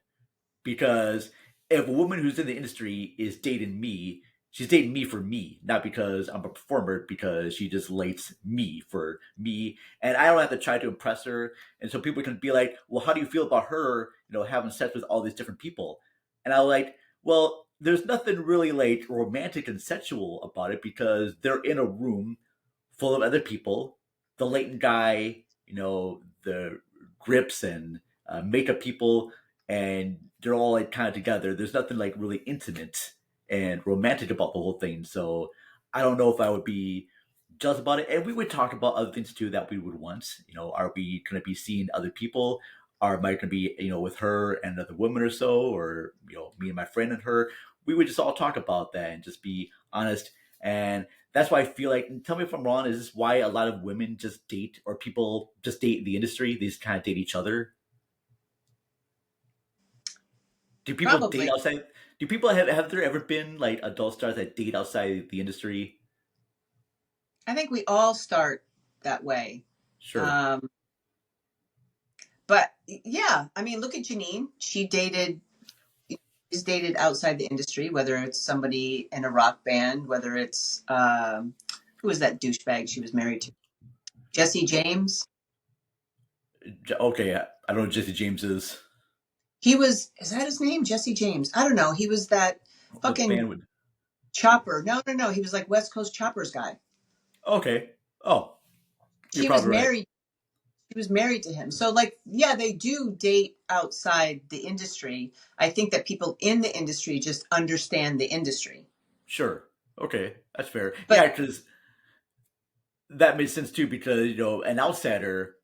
Speaker 1: Because if a woman who's in the industry is dating me, she's dating me for me, not because I'm a performer, because she just likes me for me. And I don't have to try to impress her. And so people can be like, well, how do you feel about her, having sex with all these different people? And I'm like, well, there's nothing really romantic and sexual about it, because they're in a room full of other people. The latent guy, the grips and makeup people, and they're all kind of together. There's nothing really intimate and romantic about the whole thing. So I don't know if I would be jealous about it. And we would talk about other things too that we would want. Are we going to be seeing other people? Or am I going to be, with her and another woman or so, or me and my friend and her? We would just all talk about that and just be honest. And that's why I feel like, and tell me if I'm wrong, is this why a lot of women just date, or people just date in the industry? They just kind of date each other? Do people date
Speaker 2: Probably.
Speaker 1: outside? Do people have there ever been like adult stars that date outside the industry?
Speaker 2: I think we all start that way.
Speaker 1: Sure,
Speaker 2: Um, but yeah, I mean, look at Janine. She's dated outside the industry, whether it's somebody in a rock band, whether it's who was that douchebag she was married to? Jesse James.
Speaker 1: Okay, I don't know who Jesse James is.
Speaker 2: Is that his name? Jesse James. I don't know. He was that
Speaker 1: What
Speaker 2: fucking
Speaker 1: band would?
Speaker 2: chopper. No. He was like West Coast Choppers guy.
Speaker 1: Okay. Oh, you're
Speaker 2: She was
Speaker 1: probably right.
Speaker 2: married. She was married to him. So like, yeah, they do date outside the industry. I think that people in the industry just understand the industry.
Speaker 1: Sure. Okay, that's fair.
Speaker 2: But
Speaker 1: Yeah, because that makes sense too. Because an outsider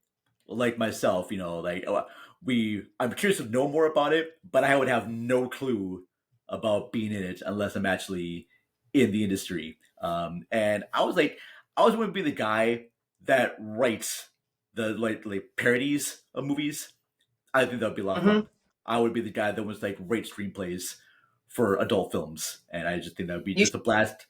Speaker 1: like myself, like I'm curious to know more about it, but I would have no clue about being in it unless I'm actually in the industry. And I was going to be the guy that writes the like parodies of movies. I think that would be a lot of
Speaker 2: mhm,
Speaker 1: fun. I would be the guy that was like write screenplays for adult films, and I just think that would be
Speaker 2: you
Speaker 1: just a blast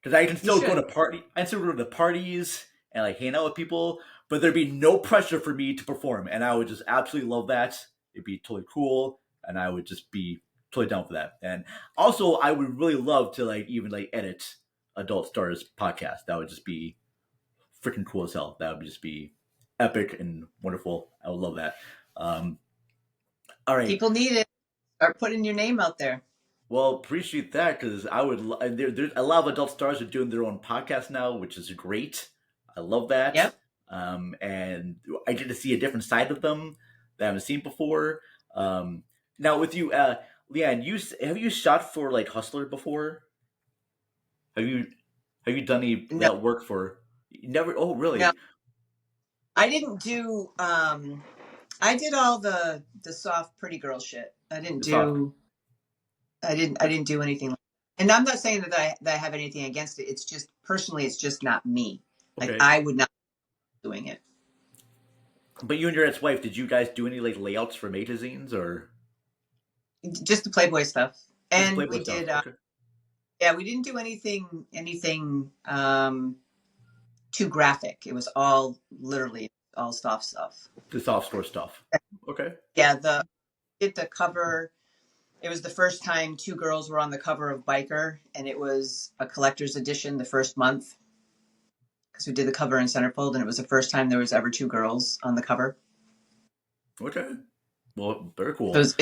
Speaker 1: because I can
Speaker 2: you
Speaker 1: still go
Speaker 2: should.
Speaker 1: to party. I can still go to the parties and like hang out with people, but there'd be no pressure for me to perform, and I would just absolutely love that. It'd be totally cool, and I would just be totally down for that. And also, I would really love to like even like edit Adult Stars podcast. That would just be freaking cool as hell. That would just be epic and wonderful. I would love that. Um, all right.
Speaker 2: People need it. Start putting your name out there.
Speaker 1: Well, appreciate that because I would. There's a lot of adult stars are doing their own podcast now, which is great. I love that,
Speaker 2: Yep.
Speaker 1: and I get to see a different side of them that I haven't seen before. Now, with you, Leigh Ann, have you shot for like Hustler before? Have you have you done any
Speaker 2: No,
Speaker 1: work for? Never. Oh,
Speaker 2: no,
Speaker 1: really?
Speaker 2: I didn't do. I did all the soft pretty girl shit.
Speaker 1: It's off.
Speaker 2: I didn't do anything. And I'm not saying that I have anything against it. It's just personally, it's just not me. Like
Speaker 1: Okay.
Speaker 2: I would not be doing it.
Speaker 1: But you and your ex-wife, did you guys do any like layouts for magazines or
Speaker 2: Just the Playboy stuff.
Speaker 1: just
Speaker 2: And
Speaker 1: Playboy
Speaker 2: we
Speaker 1: stuff?
Speaker 2: did.
Speaker 1: Okay.
Speaker 2: Yeah, we didn't do anything too graphic. It was all literally all soft stuff.
Speaker 1: The soft store stuff. Okay.
Speaker 2: Yeah, did the cover. It was the first time two girls were on the cover of Biker, and it was a collector's edition the first month because we did the cover in Centerfold, and it was the first time there was ever two girls on the cover.
Speaker 1: Okay. Well, very
Speaker 2: So
Speaker 1: cool.
Speaker 2: it's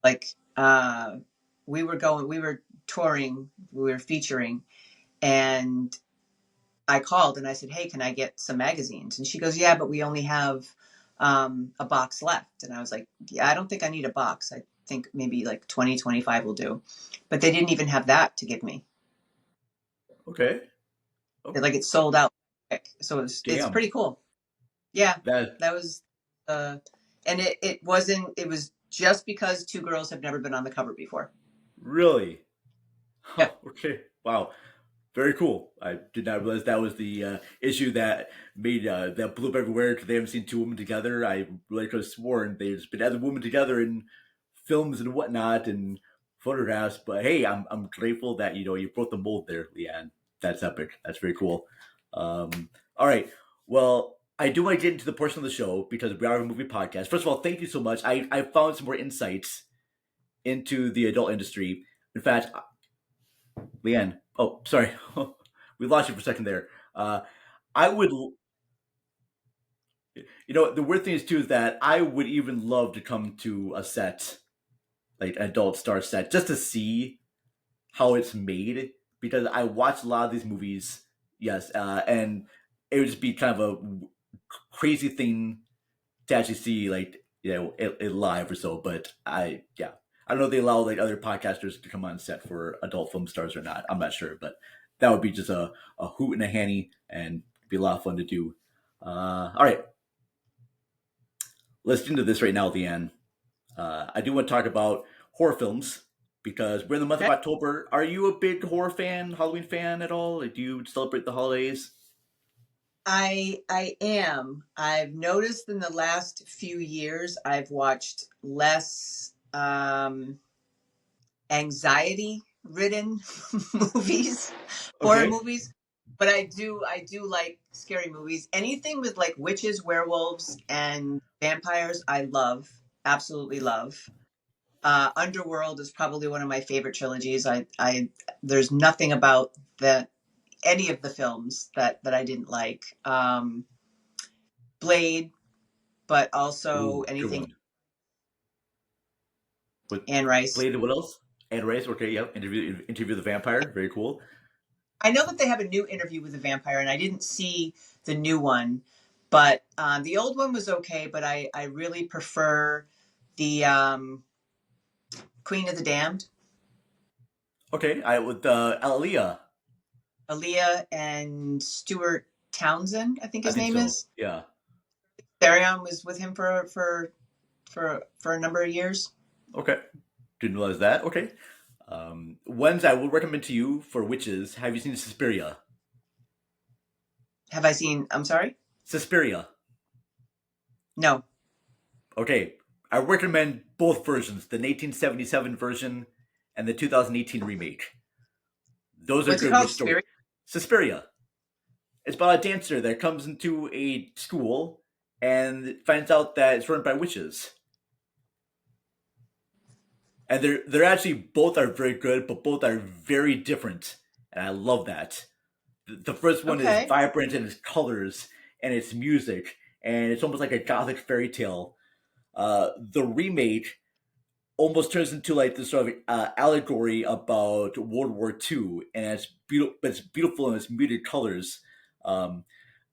Speaker 2: like we were touring, we were featuring, and I called and I said, "Hey, can I get some magazines?" And she goes, "Yeah, but we only have a box left." And I was like, "Yeah, I don't think I need a box. I think maybe like 20, 25 will do." But they didn't even have that to give me.
Speaker 1: Okay. Oh,
Speaker 2: Like it sold out quick. So it's
Speaker 1: damn.
Speaker 2: pretty cool. Yeah,
Speaker 1: That
Speaker 2: that was and it was just because two girls have never been on the cover before.
Speaker 1: really. Huh,
Speaker 2: Yep.
Speaker 1: okay. Wow. Very cool. I did not realize that was the issue that made that blew up everywhere because they haven't seen two women together. I really could have sworn there's been other women together in films and whatnot and photographs. But hey, I'm grateful that you broke the mold there, Leanne. That's epic. That's very cool. All right. Well, I do want to get into the portion of the show because we are a movie podcast. First of all, thank you so much. I found some more insights into the adult industry. In fact, Leanne. Oh, sorry, we lost you for a second there. I would, the weird thing is too is that I would even love to come to a set, like an adult star set, just to see how it's made because I watch a lot of these movies. Yes, and it would just be kind of a crazy thing to actually see, like it live or so. But yeah, I don't know if they allow like other podcasters to come on set for adult film stars or not. I'm not sure, but that would be just a hoot and a hanny and be a lot of fun to do. All right, let's get into this right now, Leanne. I do want to talk about horror films because we're in the month of
Speaker 2: Okay.
Speaker 1: October. Are you a big horror fan, Halloween fan at all? Like, do you celebrate the holidays?
Speaker 2: I am. I've noticed in the last few years I've watched less anxiety-ridden movies, horror
Speaker 1: Okay.
Speaker 2: movies. But I do like scary movies. Anything with like witches, werewolves, and vampires, I love, absolutely love. Underworld is probably one of my favorite trilogies. I there's nothing about any of the films that I didn't like. Blade, but also
Speaker 1: Ooh, good
Speaker 2: anything
Speaker 1: one. With
Speaker 2: Anne Rice.
Speaker 1: Blade, what else? And Race. Okay, yep. Interview the vampire. Very cool.
Speaker 2: I know that they have a new Interview with the Vampire, and I didn't see the new one, but the old one was okay. But I really prefer the Queen of the Damned,
Speaker 1: Okay, I with Aaliyah.
Speaker 2: Aaliyah and Stuart Townsend, I think
Speaker 1: I
Speaker 2: his
Speaker 1: think
Speaker 2: name
Speaker 1: so.
Speaker 2: is.
Speaker 1: Yeah.
Speaker 2: Therion was with him for a number of years.
Speaker 1: Okay. Didn't realize that. Okay. Ones I would recommend to you for witches. Have you seen Suspiria?
Speaker 2: Have I seen? I'm sorry.
Speaker 1: Suspiria.
Speaker 2: No.
Speaker 1: Okay. I recommend both versions, the 1977 version and the 2018 remake. Those are
Speaker 2: What's it
Speaker 1: good
Speaker 2: called?
Speaker 1: witch stories.
Speaker 2: Spirit.
Speaker 1: Suspiria. It's about a dancer that comes into a school and finds out that it's run by witches. And they're actually both are very good, but both are very different, and I love that. The first one is
Speaker 2: Okay.
Speaker 1: vibrant in its colors and its music, and it's almost like a gothic fairy tale. The remake almost turns into like this sort of allegory about World War II, and it's beautiful, but it's beautiful in its muted colors. Um,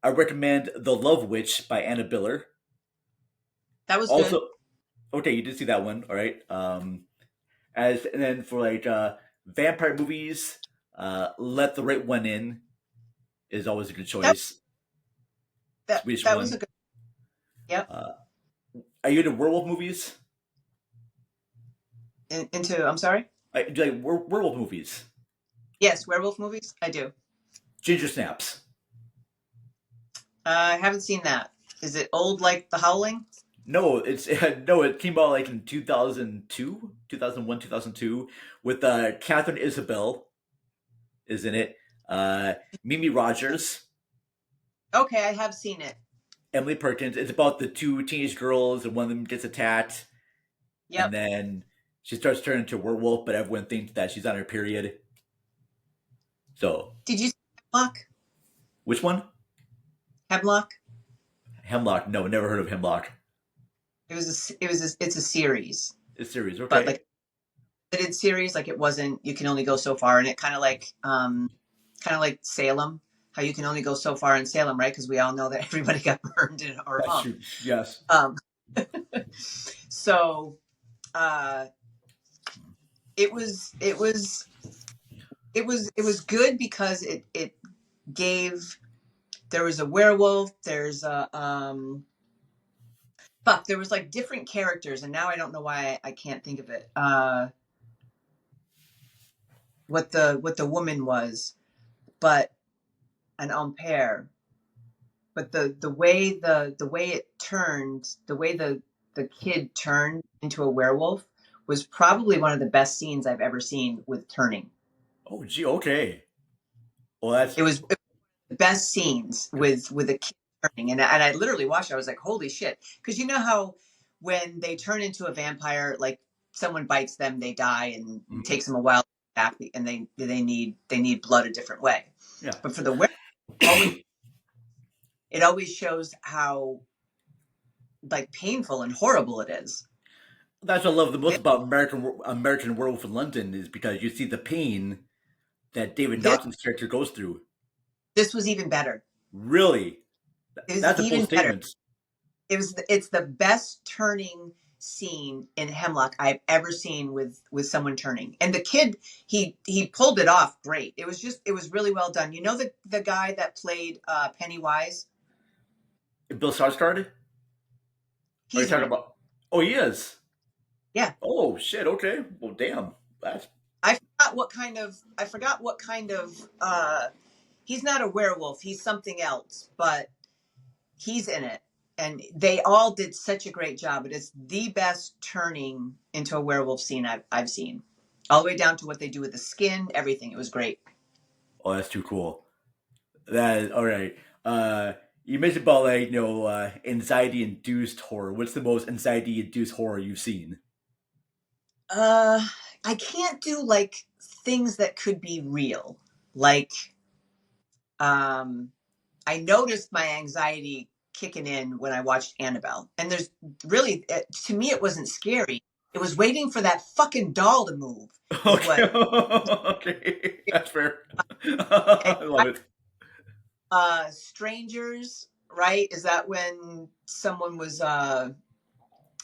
Speaker 1: I recommend The Love Witch by Anna Biller.
Speaker 2: That was good.
Speaker 1: Also, okay, you did see that one, all right. As and then for like vampire movies, Let the Right One In is always a good
Speaker 2: That
Speaker 1: choice.
Speaker 2: that
Speaker 1: Swedish
Speaker 2: that was a
Speaker 1: one.
Speaker 2: good. Yep.
Speaker 1: Uh, are you into werewolf movies?
Speaker 2: Into. I'm sorry.
Speaker 1: Do you like werewolf movies?
Speaker 2: Yes, werewolf movies. I do.
Speaker 1: Ginger Snaps.
Speaker 2: I haven't seen that. Is it old like The Howling?
Speaker 1: No, it's no. It came out like in 2002, 2001, 2002, with Catherine Isabel is in it. Mimi Rogers,
Speaker 2: Okay, I have seen it.
Speaker 1: Emily Perkins. It's about the two teenage girls, and one of them gets attacked, and
Speaker 2: Yep.
Speaker 1: then she starts turning into a werewolf, but everyone thinks that she's on her period. So,
Speaker 2: Did you see Hemlock?
Speaker 1: which one?
Speaker 2: Hemlock.
Speaker 1: Hemlock. No, never heard of Hemlock.
Speaker 2: It's a series,
Speaker 1: It's series, okay.
Speaker 2: but like limited series. Like it wasn't. You can only go so far, and it kind of like Salem. How you can only go so far in Salem, right? Because we all know that everybody got burned in or
Speaker 1: That's true. Yes.
Speaker 2: um. So, it was good because it gave. There was a werewolf. There's a fuck. There was like different characters, and now I don't know why I can't think of it. What the woman was, but an Ampere. But the way it turned, the way the kid turned into a werewolf was probably one of the best scenes I've ever seen with turning.
Speaker 1: Oh, gee, okay. Well, that's
Speaker 2: It was the best scenes with a kid turning, and I literally watched it. I was like, holy shit! Because you know how when they turn into a vampire, like someone bites them, they die, and it takes them a while back, and they need blood a different way.
Speaker 1: yeah.
Speaker 2: But for the werewolf, it always shows how like painful and horrible it is.
Speaker 1: That's what I love the most about American Werewolf in London is because you see the pain that David
Speaker 2: This,
Speaker 1: Naughton's character goes through.
Speaker 2: this was even better.
Speaker 1: Really,
Speaker 2: It was
Speaker 1: that's a
Speaker 2: even
Speaker 1: bold
Speaker 2: better.
Speaker 1: statement.
Speaker 2: It's the best turning scene in Hemlock I've ever seen with someone turning. And the kid, he pulled it off great. It was really well done. You know the guy that played Pennywise?
Speaker 1: Bill Skarsgård? Are you
Speaker 2: He's in
Speaker 1: talking
Speaker 2: it.
Speaker 1: about? Oh, he is.
Speaker 2: Yeah.
Speaker 1: Oh shit. Okay. Well, damn. That's
Speaker 2: I forgot what kind of he's not a werewolf, he's something else, but he's in it. and they all did such a great job. It is the best turning into a werewolf scene I've seen, all the way down to what they do with the skin, everything. It was great.
Speaker 1: Oh, that's too cool. That is all right. You mentioned about like anxiety induced horror. What's the most anxiety induced horror you've seen?
Speaker 2: Uh, I can't do like things that could be real. Like, um, I noticed my anxiety kicking in when I watched Annabelle. And there's really, to me, it wasn't scary. It was waiting for that fucking doll to move, is
Speaker 1: Okay,
Speaker 2: what.
Speaker 1: okay, that's fair. I love it.
Speaker 2: Strangers, right? Is that when someone was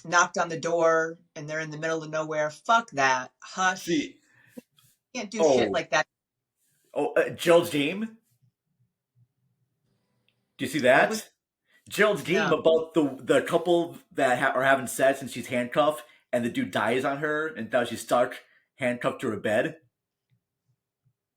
Speaker 2: knocked on the door and they're in the middle of nowhere? Fuck that. Hush.
Speaker 1: See,
Speaker 2: Can't do shit
Speaker 1: oh,
Speaker 2: like that.
Speaker 1: Gerald's Game. Do you see
Speaker 2: What was,
Speaker 1: that? Gerald's Game
Speaker 2: no.
Speaker 1: about the couple that are having sex and she's handcuffed and the dude dies on her and now she's stuck handcuffed to her bed.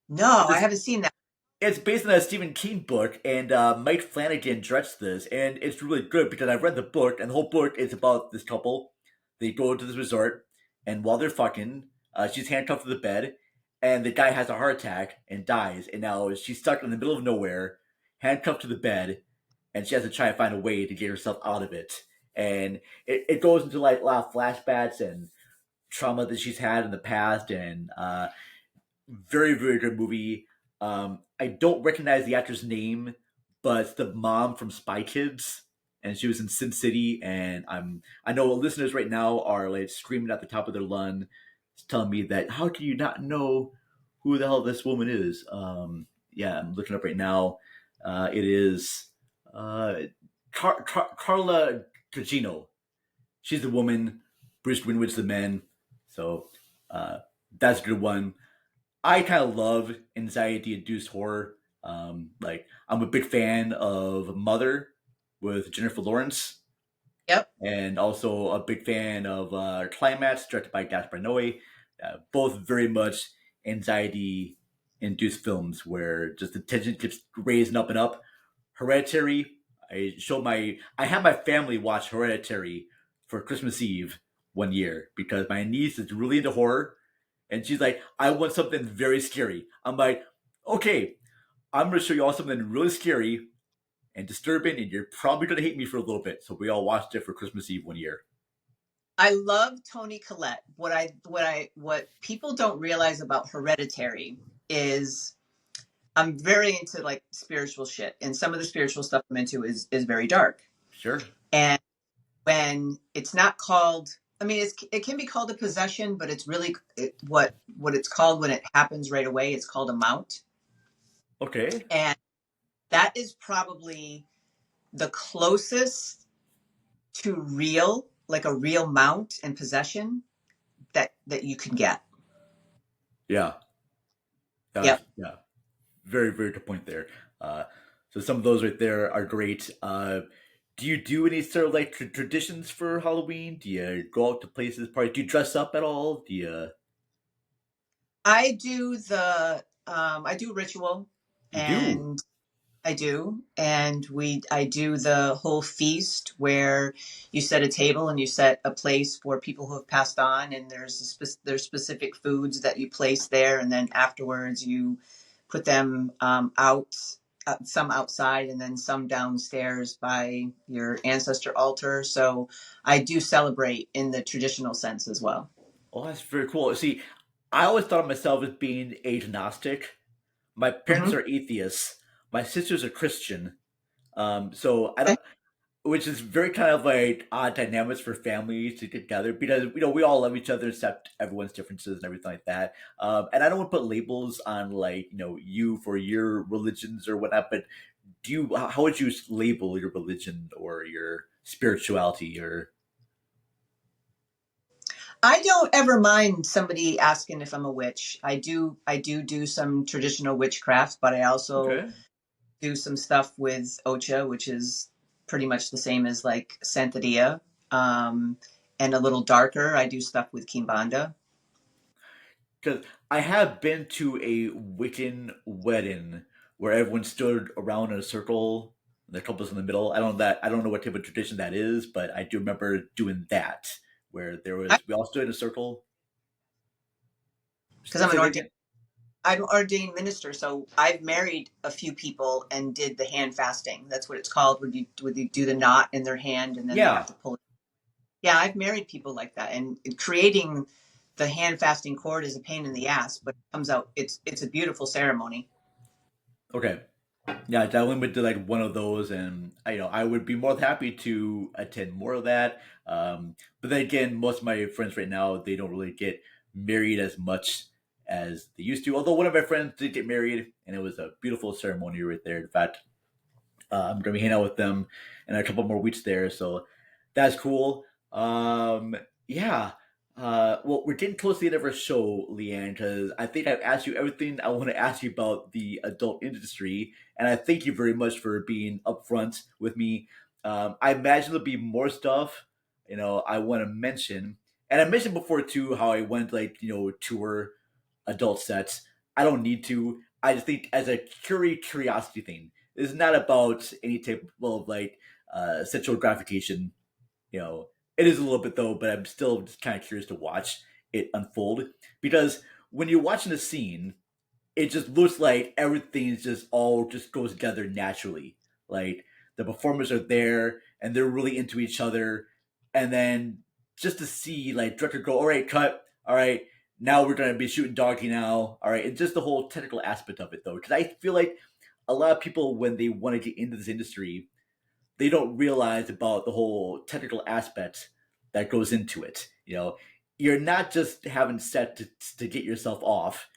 Speaker 2: No,
Speaker 1: It's
Speaker 2: I
Speaker 1: this
Speaker 2: haven't seen that.
Speaker 1: It's based on a Stephen King book, and Mike Flanagan directs this, and it's really good because I've read the book, and the whole book is about this couple. They go to this resort, and while they're fucking, she's handcuffed to the bed, and the guy has a heart attack and dies, and now she's stuck in the middle of nowhere, handcuffed to the bed, and she has to try and find a way to get herself out of it. And it goes into like a lot of flashbacks and trauma that she's had in the past, and very, very good movie. I don't recognize the actor's name, but it's the mom from Spy Kids, and she was in Sin City. And I know listeners right now are like screaming at the top of their lungs, telling me that how can you not know who the hell this woman is? Yeah, I'm looking up right now. It is uh, Carla Gugino. She's the woman. Bruce Winwood's the man. So that's a good one. I kind of love anxiety induced horror. Like I'm a big fan of Mother with Jennifer Lawrence,
Speaker 2: Yep.
Speaker 1: and also a big fan of Climax, directed by Gaspar Noé. Both very much anxiety induced films where just the tension keeps raising up and up. Hereditary. I had my family watch Hereditary for Christmas Eve one year because my niece is really into horror and she's like, I want something very scary. I'm like, okay, I'm going to show you all something really scary and disturbing, and you're probably going to hate me for a little bit. So we all watched it for Christmas Eve one year.
Speaker 2: I love Toni Collette. What people don't realize about Hereditary is I'm very into like spiritual shit, and some of the spiritual stuff I'm into is very dark.
Speaker 1: Sure.
Speaker 2: And when it's not called, I mean, it can be called a possession, but it's really what it's called when it happens right away. It's called a mount,
Speaker 1: Okay.
Speaker 2: and that is probably the closest to real, like a real mount and possession that you can get.
Speaker 1: Yeah.
Speaker 2: Yep.
Speaker 1: Yeah. Very, very good point there. Uh, so some of those right there are great. Do you do any sort of like traditions for Halloween? Do you go out to places, parties? Do you dress up at all? Do you?
Speaker 2: I do ritual,
Speaker 1: You do.
Speaker 2: and I do. And I do the whole feast where you set a table and you set a place for people who have passed on, and there's specific foods that you place there, and then afterwards you put them out, some outside, and then some downstairs by your ancestor altar. So I do celebrate in the traditional sense as well.
Speaker 1: Oh, that's very cool. See, I always thought of myself as being agnostic. My parents
Speaker 2: Hmm.
Speaker 1: are atheists. My sister's a Christian. So I
Speaker 2: Okay.
Speaker 1: don't, which is very kind of like odd dynamics for families to get together because we all love each other, accept everyone's differences and everything like that. And I don't want to put labels on like you for your religions or whatnot. But how would you label your religion or your spirituality or?
Speaker 2: I don't ever mind somebody asking if I'm a witch. I do some traditional witchcraft, but I also
Speaker 1: Okay.
Speaker 2: do some stuff with Ocha, which is pretty much the same as like Santeria. Um, and a little darker, I do stuff with Kimbanda.
Speaker 1: Because I have been to a Wiccan wedding where everyone stood around in a circle, the couples in the middle. I don't know what type of tradition that is, but I do remember doing that where we all stood in a circle.
Speaker 2: Because I'm
Speaker 1: Say
Speaker 2: an
Speaker 1: that
Speaker 2: ordained
Speaker 1: again?
Speaker 2: I'm an ordained minister, so I've married a few people and did the hand fasting. That's what it's called. Would you do the knot in their hand and then they have
Speaker 1: Yeah.
Speaker 2: to pull it? Yeah, I've married people like that, and creating the hand fasting cord is a pain in the ass, but it comes out. It's a beautiful ceremony.
Speaker 1: Okay. Yeah, I only went to like one of those, and I would be more than happy to attend more of that. But then again, most of my friends right now they don't really get married as much as they used to. Although one of my friends did get married, and it was a beautiful ceremony right there. In fact, I'm gonna be hanging out with them in a couple more weeks there, so that's cool. Yeah. Well, we're getting close to the end of our show, Leigh Ann, because I think I've asked you everything I want to ask you about the adult industry, and I thank you very much for being upfront with me. I imagine there'll be more stuff, I want to mention, and I mentioned before too how I went like tour adult sets. I don't need to. I just think as a curiosity thing. This is not about any type of like sexual gratification. You know, it is a little bit though, but I'm still just kind of curious to watch it unfold because when you're watching a scene, it just looks like everything's just all just goes together naturally. Like the performers are there and they're really into each other, and then just to see like director go, all right, cut, all right, now we're gonna be shooting doggy now, all right, and just the whole technical aspect of it though, because I feel like a lot of people when they want to get into this industry, they don't realize about the whole technical aspect that goes into it. You're not just having set to get yourself off,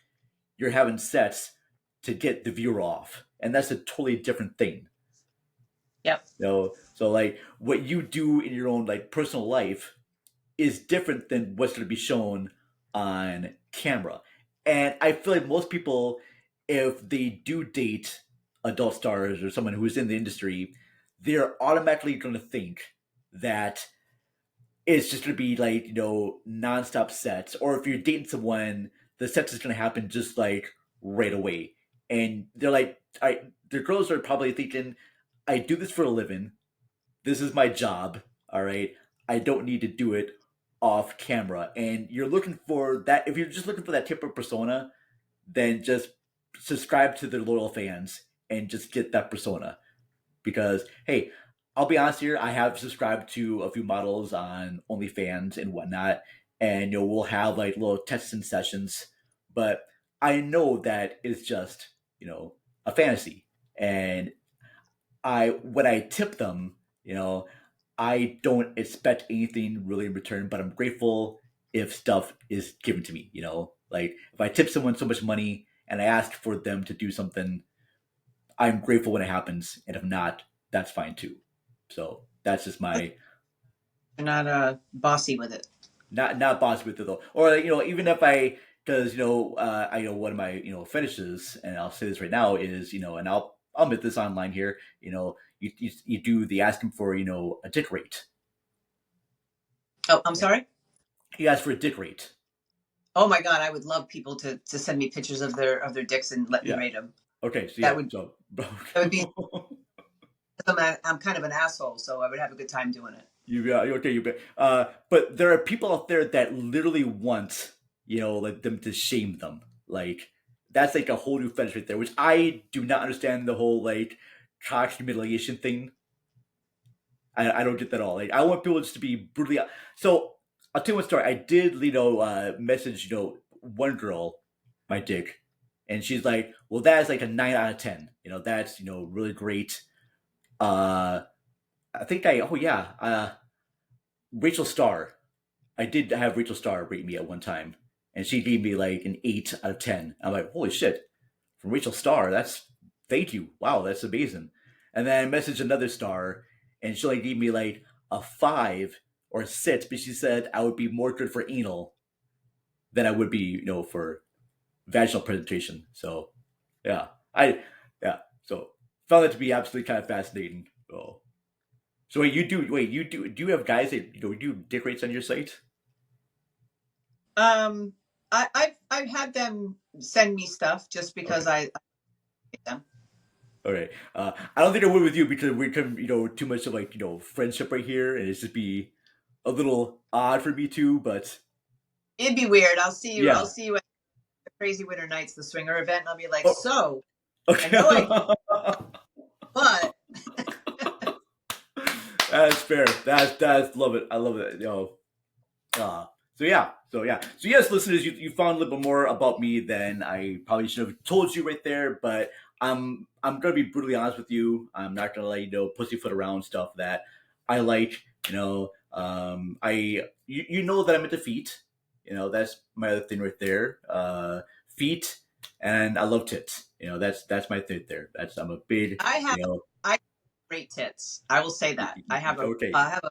Speaker 1: you're having sets to get the viewer off, and that's a totally different thing.
Speaker 2: Yep.
Speaker 1: So like what you do in your own like personal life is different than what's going to be shown on camera. And I feel like most people, if they do date adult stars or someone who's in the industry, they're automatically going to think that it's just going to be like, nonstop sets. Or if you're dating someone, the sex is going to happen just like right away. And they're like, the girls are probably thinking, I do this for a living. This is my job. All right. I don't need to do it off camera. And you're looking for that. If you're just looking for that type of persona, then just subscribe to their loyal fans and just get that persona. Because, hey, I'll be honest here, I have subscribed to a few models on OnlyFans and whatnot. And, we'll have like little testing sessions. But I know that it's just, a fantasy. And when I tip them, I don't expect anything really in return, but I'm grateful if stuff is given to me. Like if I tip someone so much money and I ask for them to do something, I'm grateful when it happens, and if not, that's fine too. So that's just my
Speaker 2: You're not bossy with it.
Speaker 1: not boss with it though, or like, even if I because I know one of my fetishes, and I'll say this right now is and I'll admit this online here. You do the asking for a dick rate.
Speaker 2: Oh, I'm sorry.
Speaker 1: You ask for a dick rate.
Speaker 2: Oh my God, I would love people to send me pictures of their dicks and let me
Speaker 1: Yeah.
Speaker 2: rate them.
Speaker 1: Okay. So
Speaker 2: That
Speaker 1: yeah.
Speaker 2: would
Speaker 1: So
Speaker 2: that would be. I'm kind of an asshole, so I would have a good time doing it.
Speaker 1: But there are people out there that literally want like them to shame them. Like that's like a whole new fetish right there, which I do not understand the whole like cock humiliation thing. I don't get that at all. Like I want people just to be brutally. So I'll tell you one story. I did message one girl my dick, and she's like, "Well, that's like a 9 out of 10. That's really great." I think Rachel Starr. I did have Rachel Starr rate me at one time, and she gave me like an 8 out of 10. I'm like, holy shit, from Rachel Starr. That's thank you. Wow, that's amazing. And then I messaged another star, and she like gave me like a 5 or 6, but she said I would be more good for anal than I would be, for vaginal presentation. So, yeah, So found that to be absolutely kind of fascinating. So do you have guys that do dick rates on your site?
Speaker 2: I've had them send me stuff just because
Speaker 1: Okay.
Speaker 2: I like them.
Speaker 1: All right. I don't think I would with you because we come, too much of like, friendship right here, and it's just be a little odd for me too. But
Speaker 2: It'd be weird. I'll see you. I'll
Speaker 1: yeah.
Speaker 2: see you at the Crazy Winter Nights, the swinger event, and I'll be like,
Speaker 1: Oh,
Speaker 2: so I
Speaker 1: okay.
Speaker 2: know but
Speaker 1: That's fair. That's love it. I love it. So yes, listeners, you found a little bit more about me than I probably should have told you right there. But I'm gonna be brutally honest with you. I'm not gonna let pussyfoot around stuff that I like. You know that I'm into feet. That's my other thing right there. Feet, and I love tits. That's my thing there. I'm a big
Speaker 2: I have
Speaker 1: you know.
Speaker 2: I have great tits. I will say that.
Speaker 1: Okay.
Speaker 2: I have an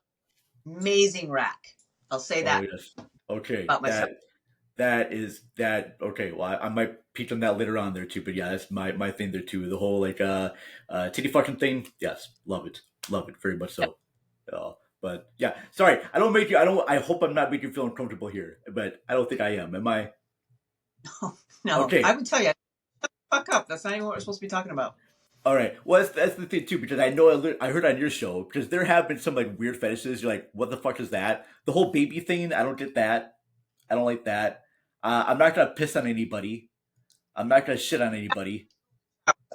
Speaker 2: amazing rack. I'll say
Speaker 1: Oh
Speaker 2: that
Speaker 1: yes. Okay.
Speaker 2: about myself.
Speaker 1: That is that. Okay. Well, I might peek on that later on there too. But yeah, that's my thing there too. The whole like titty fucking thing. Yes, love it very much so. But yeah, sorry. I don't make you. I don't. I hope I'm not making you feel uncomfortable here. But I don't think I am. Am I?
Speaker 2: No, I
Speaker 1: Okay.
Speaker 2: would tell you, fuck up. That's not even what we're supposed to be talking about.
Speaker 1: All right. Well, that's the thing too, because I know I heard on your show because there have been some like weird fetishes. You're like, what the fuck is that? The whole baby thing. I don't get that. I don't like that. I'm not gonna piss on anybody. I'm not gonna shit on anybody.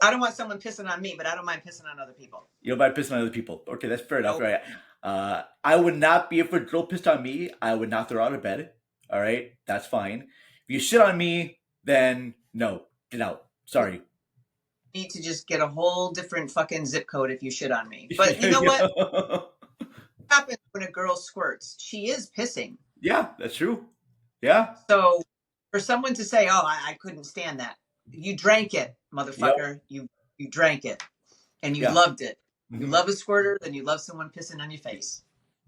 Speaker 2: I don't want someone pissing on me, but I don't mind pissing on other people.
Speaker 1: You know, by pissing on other people. Okay, that's fair enough.
Speaker 2: Nope.
Speaker 1: Right. I would not be if a girl pissed on me. I would not throw her out of bed. All right, that's fine. If you shit on me, then no, get out. Sorry.
Speaker 2: Need to just get a whole different fucking zip code if you shit on me. But you know what happens when a girl squirts? She is pissing.
Speaker 1: Yeah, that's true. Yeah.
Speaker 2: So for someone to say, "Oh, I couldn't stand that," you drank it,
Speaker 1: Yep.
Speaker 2: motherfucker. You drank it, and you
Speaker 1: Yeah.
Speaker 2: loved it. You
Speaker 1: Mhm.
Speaker 2: love a squirter, then you love someone pissing on your face,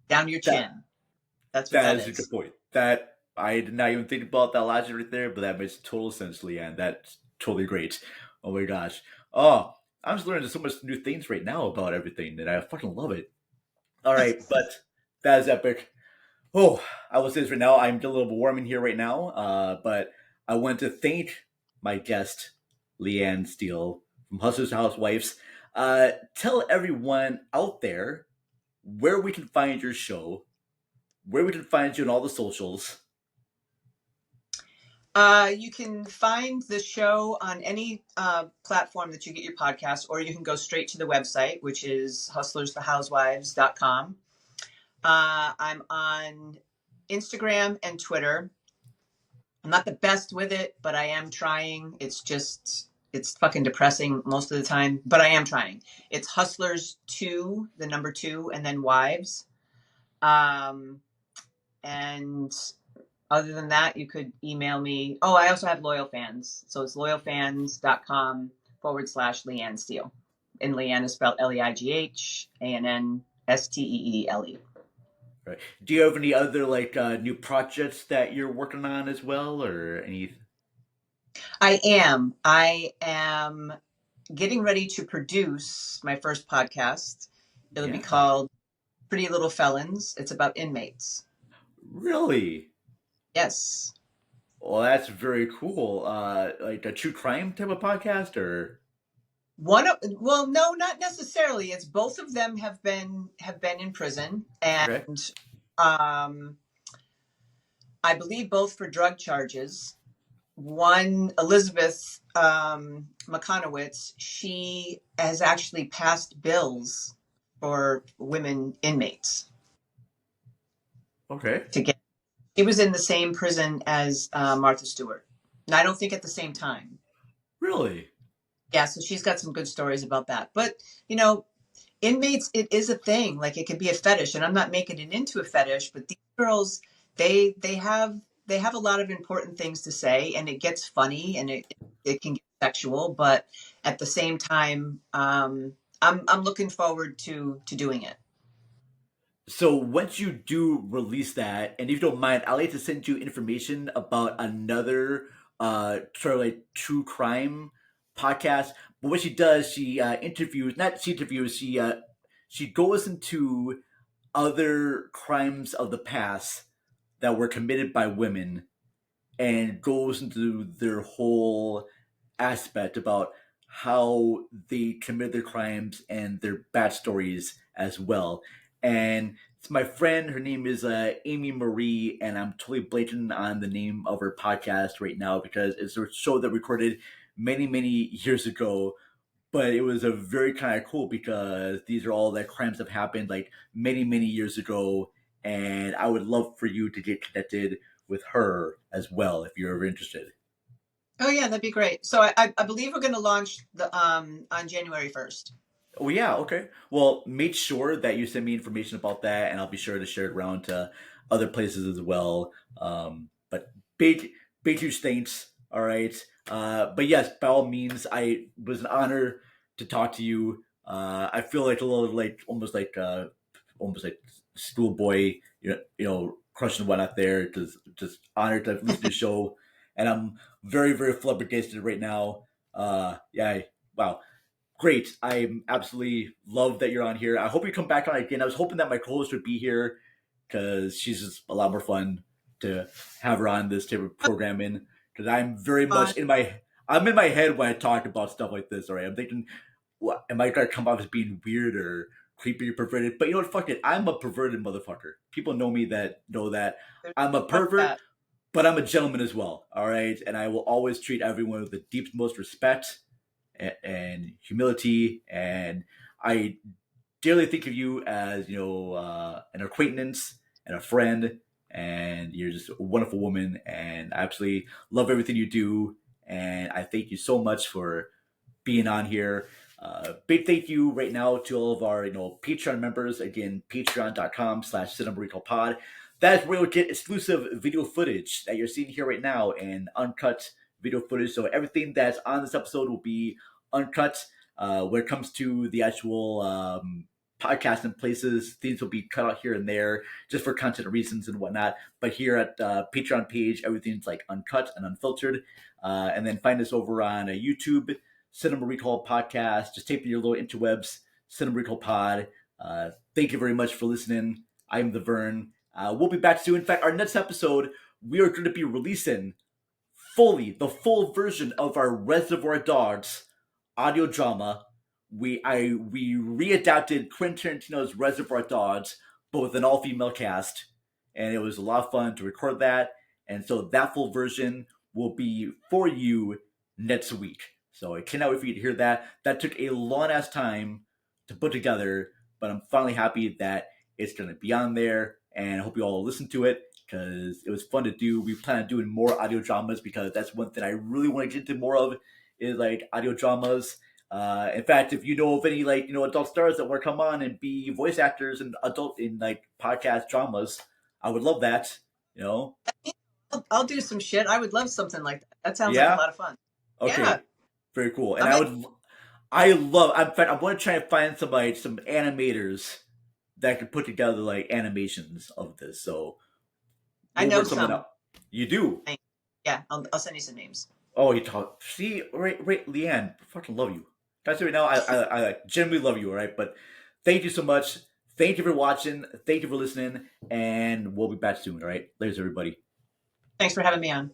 Speaker 2: down your
Speaker 1: That
Speaker 2: chin. That's what
Speaker 1: that
Speaker 2: that
Speaker 1: is a good
Speaker 2: is.
Speaker 1: point. That I did not even think about that logic right there, but that makes total sense, Leanne. That's totally great. Oh my gosh. Oh, I'm just learning so much new things right now about everything, and I fucking love it. All right, but that is epic. Oh, I will say this right now. I'm a little warm in here right now, but I want to thank my guest, Leanne Steele from Hustlers to Housewives. Tell everyone out there where we can find your show, where we can find you on all the socials.
Speaker 2: You can find the show on any platform that you get your podcast, or you can go straight to the website, which is hustlersthehousewives.com. I'm on Instagram and Twitter. I'm not the best with it, but I am trying. It's fucking depressing most of the time, but I am trying. It's Hustlers2, the number 2, and then Wives. And other than that, you could email me. Oh, I also have Loyal Fans. So it's loyalfans.com/Leigh Ann Steele. And Leigh Ann is spelled LEIGHANNSTEELE.
Speaker 1: Right. Do you have any other like new projects that you're working on as well, or any?
Speaker 2: I am getting ready to produce my first podcast. It'll be
Speaker 1: Yeah.
Speaker 2: called Pretty Little Felons. It's about inmates.
Speaker 1: Really?
Speaker 2: Yes.
Speaker 1: Well, that's very cool. Like a true crime type of podcast, or
Speaker 2: Well, no, not necessarily. It's both of them have been in prison,
Speaker 1: okay.
Speaker 2: and I believe both for drug charges. One, Elizabeth McConowitz, she has actually passed bills for women inmates
Speaker 1: Okay.
Speaker 2: to get. She was in the same prison as Martha Stewart, and I don't think at the same time.
Speaker 1: Really?
Speaker 2: Yeah, so she's got some good stories about that. But inmates, it is a thing. Like it could be a fetish, and I'm not making it into a fetish. But these girls, they have a lot of important things to say, and it gets funny, and it can get sexual. But at the same time, I'm looking forward to doing it.
Speaker 1: So once you do release that, and if you don't mind, I'd like to send you information about another sort of like true crime podcast. But what she does, she interviews, not she interviews, she goes into other crimes of the past that were committed by women and goes into their whole aspect about how they commit their crimes and their bad stories as well. And it's my friend. Her name is Amy Marie, and I'm totally blanking on the name of her podcast right now because it's a show that recorded many years ago. But it was a very kind of cool because these are all the crimes that happened like many years ago, and I would love for you to get connected with her as well if you're ever interested.
Speaker 2: Oh yeah, that'd be great. So I believe we're going to launch the on January 1st.
Speaker 1: Oh yeah, okay. Well, make sure that you send me information about that, and I'll be sure to share it around to other places as well. But big huge thanks. All right. But yes, by all means, I was an honor to talk to you. I feel like a little like almost like schoolboy, crushing one out there. Just honored to listen to the show, and I'm very flabbergasted right now. Yeah, wow. Great. I'm absolutely love that you're on here. I hope you come back on again. I was hoping that my co-host would be here because she's just a lot more fun to have her on this type of programming. Because I'm very much I'm in my head when I talk about stuff like this. All right, I'm thinking, what am I gonna come off as being weird or creepy or perverted? But you know what? Fuck it. I'm a perverted motherfucker. People know me that know that I'm a pervert, but I'm a gentleman as well. All right, and I will always treat everyone with the deepest most respect and humility, and I dearly think of you as an acquaintance and a friend, and you're just a wonderful woman, and I absolutely love everything you do, and I thank you so much for being on here. Big thank you right now to all of our Patreon members. Again, patreon.com/cinemaricalpod. That is where you'll get exclusive video footage that you're seeing here right now and uncut video footage. So everything that's on this episode will be uncut. When it comes to the actual podcast and places, things will be cut out here and there just for content reasons and whatnot. But here at Patreon page, everything's like uncut and unfiltered. And then find us over on YouTube, Cinema Recall Podcast. Just type in your little interwebs, Cinema Recall Pod. Thank you very much for listening. I'm the Vern. We'll be back soon. In fact, our next episode, we are going to be releasing the full version of our Reservoir Dogs audio drama. We readapted Quentin Tarantino's Reservoir Dogs, but with an all-female cast, and it was a lot of fun to record that. And so that full version will be for you next week. So I cannot wait for you to hear that. That took a long-ass time to put together, but I'm finally happy that it's going to be on there, and I hope you all listen to it because it was fun to do. We plan on doing more audio dramas because that's one thing I really want to get into more of is like audio dramas. In fact, if you know of any adult stars that want to come on and be voice actors in podcast dramas, I would love that.
Speaker 2: I'll do some shit. I would love something like that. That sounds like a lot of fun.
Speaker 1: Okay,
Speaker 2: yeah.
Speaker 1: Very cool. And in fact, I'm going to try and find some animators that could put together like animations of this. So
Speaker 2: I know some.
Speaker 1: Out. You do?
Speaker 2: Yeah, I'll send you some names.
Speaker 1: Oh, you talk. See, right, Leigh Ann, fucking love you. Guys, right now, I genuinely love you. All right, but thank you so much. Thank you for watching. Thank you for listening, and we'll be back soon. All right, later, everybody.
Speaker 2: Thanks for having me on.